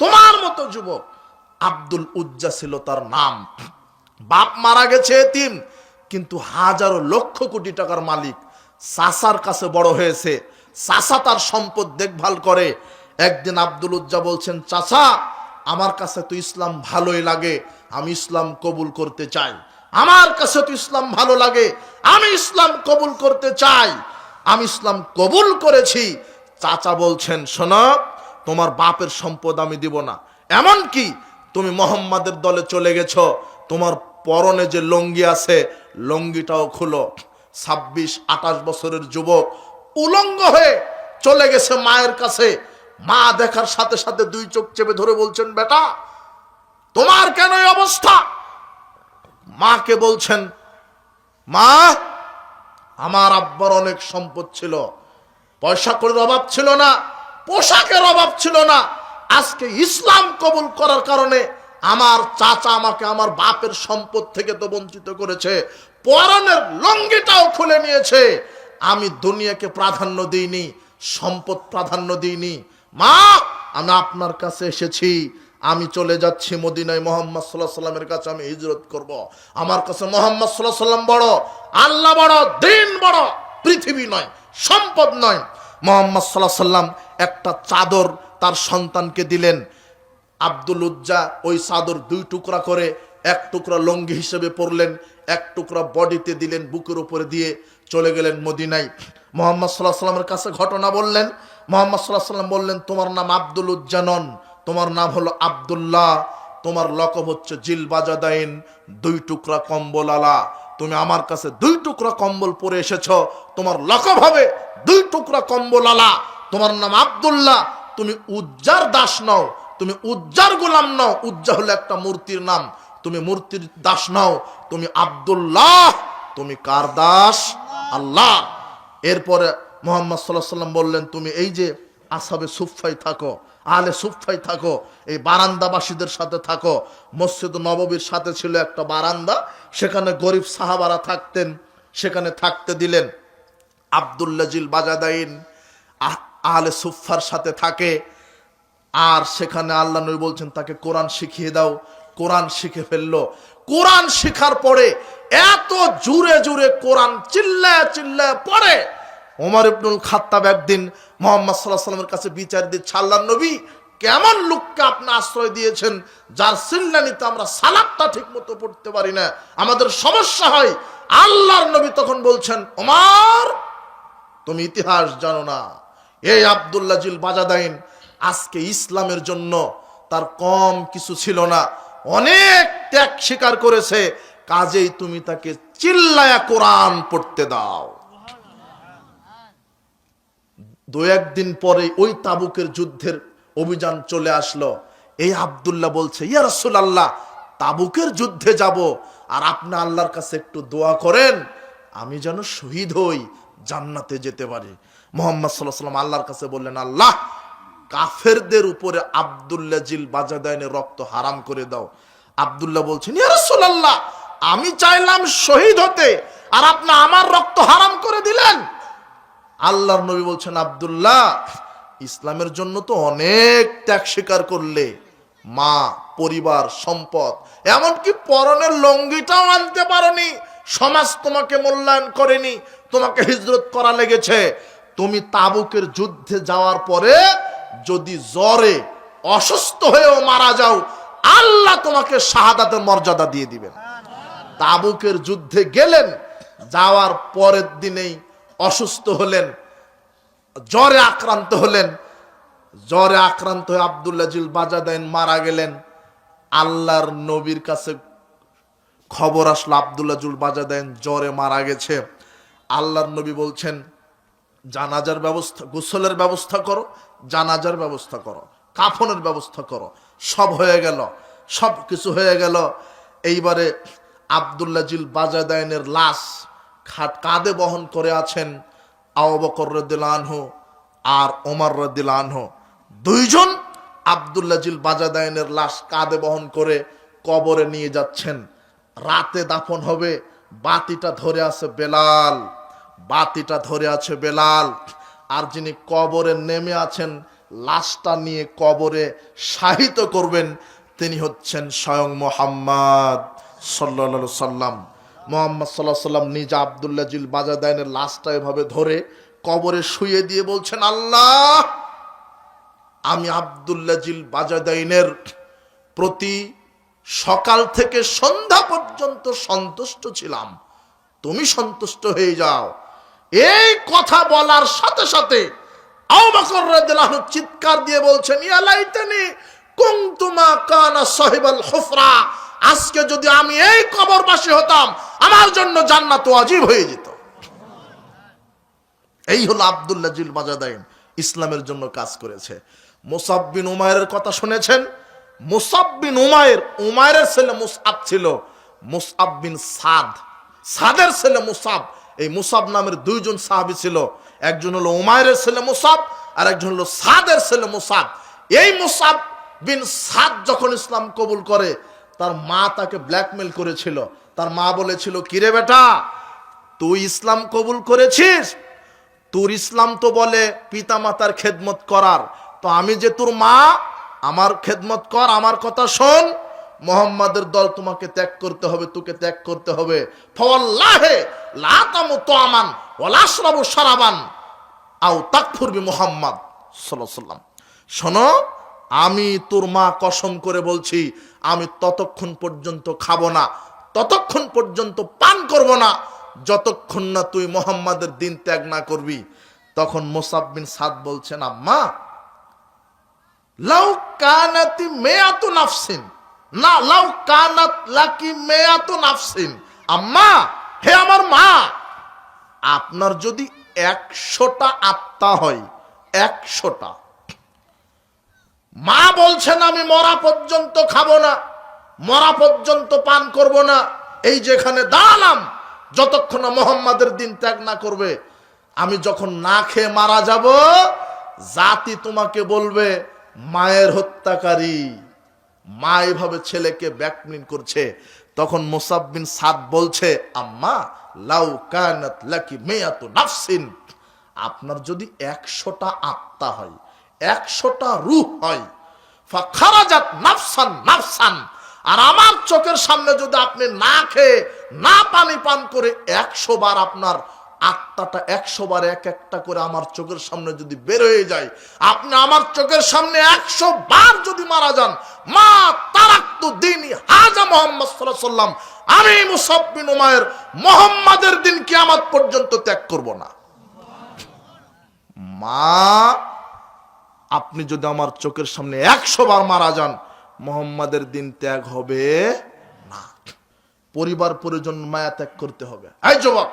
তোমার মতো যুবক। আব্দুল উজ্জা ছিল তার নাম। বাপ মারা গেছে এতিম, কিন্তু হাজারো লক্ষ কোটি টাকার মালিক। চাচার কাছে বড় হয়েছে, চাচা তার সম্পদ দেখভাল করে। একদিন আব্দুল উজ্জা বলছেন, চাচা, আমার কাছে তো ইসলাম ভালোই লাগে, আমি ইসলাম কবুল করতে চাই। আমার কাছে তো ইসলাম ভালো লাগে, আমি ইসলাম কবুল করতে চাই। আমি ইসলাম কবুল করেছি। চাচা বলছেন, শোনো, তোমার বাপের সম্পদ আমি দিব না, এমনকি তুমি মোহাম্মদের দলে চলে গেছো, তোমার পরনে যে লুঙ্গি আছে, লুঙ্গিটাও খুলো। 26-28 বছরের যুবক উলঙ্গ হয়ে চলে গেছে মায়ের কাছে। মা দেখার সাথে সাথে দুই চোখ চেপে ধরে বলছেন, বেটা, তোমার কেন এই অবস্থা? মাকে বলছেন, মা, আমার আব্বার অনেক সম্পদ ছিল, পয়সা কড়ির অভাব ছিল না, পোশাকের অভাব ছিল না। আজকে ইসলাম কবুল করার কারণে আমার চাচা আমাকে আমার বাপের সম্পদ থেকে তো বঞ্চিত করেছে, পরনের লুঙ্গিটাও খুলে নিয়েছে। আমি দুনিয়াকে প্রাধান্য দিইনি, সম্পদ প্রাধান্য দিইনি। মা, আমি আপনার কাছে এসেছি, আমি চলে যাচ্ছি মদিনায়, মুহাম্মদ সাল্লাল্লাহু আলাইহি সাল্লামের কাছে আমি হিজরত করব। আমার কাছে মুহাম্মদ সাল্লাল্লাহু আলাইহি সাল্লাম বড়, আল্লাহ বড়, দিন বড়, পৃথিবী নয়, সম্পদ নয়। মুহাম্মদ সাল্লাল্লাহু আলাইহি সাল্লাম একটা চাদর তার সন্তানকে দিলেন। আব্দুল উজ্জা ওই চাদর 2 টুকরা করে, 1 টুকরা লুঙ্গি হিসেবে পরলেন, 1 টুকরা বডিতে দিলেন, বুকের উপরে দিয়ে চলে গেলেন মদিনায়। মুহাম্মদ সাল্লাল্লাহু আলাইহি সাল্লামের কাছে ঘটনা বললেন। মুহাম্মদ সাল্লাল্লাহু আলাইহি সাল্লাম বললেন, তোমার নাম আব্দুল উজ্জা নন, তোমার নাম হলো আব্দুল্লাহ, তোমার লকব হচ্ছে জিল বাজাদাইন, 2 টুকরা কম্বল আলা। তুমি আমার কাছে 2 টুকরা কম্বল পরে এসেছো, তোমার লকব হবে 2 টুকরা কম্বল আলা। তোমার নাম আব্দুল্লাহ, তুমি উজ্জার দাস নও, তুমি উজ্জার গোলাম নও। উজ্জা হলো একটা মূর্তির নাম, তুমি মূর্তির দাস নও, তুমি আব্দুল্লাহ। তুমি কার দাস? আল্লাহ। এরপরে মুহাম্মদ সাল্লাল্লাহু আলাইহি সাল্লাম বললেন, তুমি এই যে আসহাবে সুফফায় থাকো, আহলে সুফফায় থাকো, এই বারান্দাবাসীদের সাথে থাকো। মসজিদ নববীর সাথে ছিল একটা বারান্দা, সেখানে গরিব সাহাবারা থাকতেন, সেখানে থাকতে দিলেন। আব্দুল্লাহ জিল বাজাদাইন আহলে সুফফার সাথে থাকে, আর সেখানে আল্লাহ নবী বলছেন তাকে কোরআন শিখিয়ে দাও। কোরআন শিখে ফেললো। কোরআন শেখার পরে এত জুড়ে জুড়ে কোরআন চিল্লায় চিল্লায় পড়ে। ওমর ইবনুল খাত্তাব একদিন মুহাম্মদ সাল্লাল্লাহু আলাইহি সাল্লামের কাছে বিচার দিচ্ছে, আল্লাহর নবী, কেমন লোককে আপনি আশ্রয় দিয়েছেন যার চিল্লানিতে আমরা সালাতটা ঠিক মতো পড়তে পারি না, আমাদের সমস্যা হয়। আল্লাহর নবী তখন বলছেন, ওমর, তুমি ইতিহাস জানো না, এই আব্দুল্লাহ জিল বাজাদাইন আজকে ইসলামের জন্য তার কম কিছু ছিল না, অনেক ত্যাগ স্বীকার করেছে, কাজেই তুমি তাকে চিল্লায়া কোরআন পড়তে দাও। 2-1 দিন পরে ওই তাবুকের যুদ্ধের অভিযান চলে আসলো। এই আব্দুল্লাহ বলছে, ইয়া রাসূলুল্লাহ, তাবুকের যুদ্ধে যাব, আর আপনি আল্লাহর কাছে একটু দোয়া করেন, আমি যেন শহীদ হই, জান্নাতে যেতে পারি। মুহাম্মদ সাল্লাল্লাহু আলাইহি ওয়াসাল্লাম আল্লাহর কাছে বললেন, আল্লাহ, কাফেরদের উপরে আব্দুল্লাহ জিল বাজাদাইনের রক্ত হারাম করে দাও। আব্দুল্লাহ বলছেন, ইয়া রাসূলুল্লাহ, আমি চাইলাম শহীদ হতে, আর আপনি আমার রক্ত হারাম করে দিলেন। আল্লাহর নবী বলছেন, আব্দুল্লাহ, ইসলামের জন্য তো অনেক ত্যাগ স্বীকার করলে, মা, পরিবার, সম্পদ, এমনকি পরনের লঙ্গিটাও আনতে পারোনি, সমাজ তোমাকে মূল্যায়ন করেনি, তোমাকে হিজরত করা লেগেছে। তুমি তাবুকের যুদ্ধে যাওয়ার পরে যদি জ্বরে অসুস্থ হয়েও মারা যাও, আল্লাহ তোমাকে শাহাদাতের মর্যাদা দিয়ে দিবেন। তাবুকের যুদ্ধে গেলেন, যাওয়ার পরের দিনেই অসুস্থ হলেন, জ্বরে আক্রান্ত হলেন। জ্বরে আক্রান্ত হয়ে আব্দুল্লাহ জিল বাজাদাইন মারা গেলেন। আল্লাহর নবীর কাছে খবর আসলো আব্দুল্লাহ জুল বাজাদাইন জ্বরে মারা গেছে। আল্লাহর নবী বলছেন, জানাজার ব্যবস্থা, গোসলের ব্যবস্থা করো, জানাজার ব্যবস্থা করো, কাফনের ব্যবস্থা করো। সব হয়ে গেল, সব কিছু হয়ে গেল। এইবারে আব্দুল্লাহ জিল বাজাদাইনের লাশ কাঁধে বহন করে আছেন আবু বকর রাদিয়াল্লাহু আনহু আর ওমর রাদিয়াল্লাহু আনহু। দুইজন আব্দুল্লাহ জিল বাজাদাইনের লাশ কাঁধে বহন করে কবরে নিয়ে যাচ্ছেন। রাতে দাফন হবে। বাতিটা ধরে আছে বেলাল, বাতিটা ধরে আছে বেলাল। আর যিনি কবরে নেমে আছেন, লাশটা নিয়ে কবরে শাহিত করবেন, তিনি হচ্ছেন স্বয়ং মুহাম্মদ সাল্লাল্লাহু আলাইহি সাল্লাম। মুহাম্মদ সাল্লাল্লাহু আলাইহি সাল্লাম নিজে আব্দুল্লাহ জিল বাজাদাইনের লাশটা এভাবে ধরে কবরে শুয়ে দিয়ে বলছেন, আল্লাহ, আমি আব্দুল্লাহ জিল বাজাদাইনের প্রতি সকাল থেকে সন্ধ্যা পর্যন্ত সন্তুষ্ট ছিলাম, তুমি সন্তুষ্ট হয়ে যাও। এই কথা বলার সাথে সাথে আবু বকর রাদিয়াল্লাহু আনহু চিৎকার দিয়ে বলছেন, ইয়া লাইতানি কুনতু মা কানা সাহিবাল হুফরা, আজকে যদি আমি এই কবরবাসী হতাম, আমার জন্য জান্নাত ওয়াজিব হয়ে যেত। এই হলো আব্দুল্লাহ জিল বাজাদাইন, ইসলামের জন্য কাজ করেছে। মুসাব বিন উমাইরের কথা শুনেছেন? মুসাব বিন উমাইর, উমাইরের ছেলে মুসআব ছিল, মুসআব বিন সাদ, সাদের ছেলে মুসাব। এই মুসাব নামের দুইজন সাহাবী ছিল, একজন হলো উমাইরের ছেলে মুসাব আর একজন হলো সাদের ছেলে মুসাব। এই মুসাব বিন সাদ যখন ইসলাম কবুল করে, তার মা তাকে ব্ল্যাকমেল করেছিল। তার মা বলেছিল, কিরে বেটা, তুই ইসলাম কবুল করেছিস, তোর ইসলাম তো বলে পিতামাতার খেদমত করার, তো আমি যে তোর মা, আমার খেদমত কর, আমার কথা শোন, মুহাম্মাদের দল তোমাকে ত্যাগ করতে হবে, তোকে ত্যাগ করতে হবে। ফাওয়াল্লাহি লা তামুতু আমান ওয়া লা আশরাবু শারাবান আও তাকফুর বি মুহাম্মদ সাল্লাল্লাহু আলাইহি ওয়াসাল্লাম। শোনো, আমি তোর মা কসম করে বলছি, আমি ততক্ষণ পর্যন্ত খাবো না, ততক্ষণ পর্যন্ত পান করব না, যতক্ষণ না তুই মুহাম্মাদের দিন ত্যাগ না করবি। তখন মুসাব বিন সাদ বলছেন, আম্মা, লাউ কানাতি মিয়াতু নাফসিন, না লাউ কানাত লাকি মিয়াতু নাফসিন, আম্মা, হে আমার মা, আপনার যদি 100টা আত্মা হয়, 100টা। মা বলছেন, আমি মরা পর্যন্ত খাবো না, মরা পর্যন্ত পান করব না, এই যেখানে দাঁড়ালাম, যতক্ষণ না মুহাম্মাদের দিন ত্যাগ না করবে। আমি যখন না খেয়ে মারা যাব, জাতি তোমাকে বলবে মায়ের হত্যাকারী, মা এভাবে ছেলেকে ব্ল্যাকমেল করছে। তখন মুসাব বিন সাদ বলছে, আম্মা, লাউ কানাত লাকি মিয়াতু নাফসিন, আপনার যদি 100টা আত্মা হয়, 100টা রূহ হয়, ফাখারাজাত নাফসান নাফসান, আর আমার চোখের সামনে যদি আপনি না খেয়ে না পানি পান করে 100 বার আপনার আত্মাটা 100 বার এক একটা করে আমার চোখের সামনে যদি বের হয়ে যায়, আপনি আমার চোখের সামনে 100 বার যদি মারা যান, মা তারাকতু দীনি হাজা মুহাম্মদ সাল্লাল্লাহু আলাইহি ওয়াসাল্লাম, আমি মুসাব বিন উমাইর মুহাম্মাদের দিন কিয়ামত পর্যন্ত ত্যাগ করব না। মা, আপনি যদি আমার চোখের সামনে 100 বার মারা যান, মুহাম্মাদের দিন ত্যাগ হবে না। পরিবার পরিজন মায়া ত্যাগ করতে হবে। এই যুবক,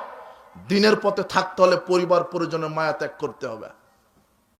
দিনের পথে থাকতে হলে পরিবার পরিজনের মায়া ত্যাগ করতে হবে।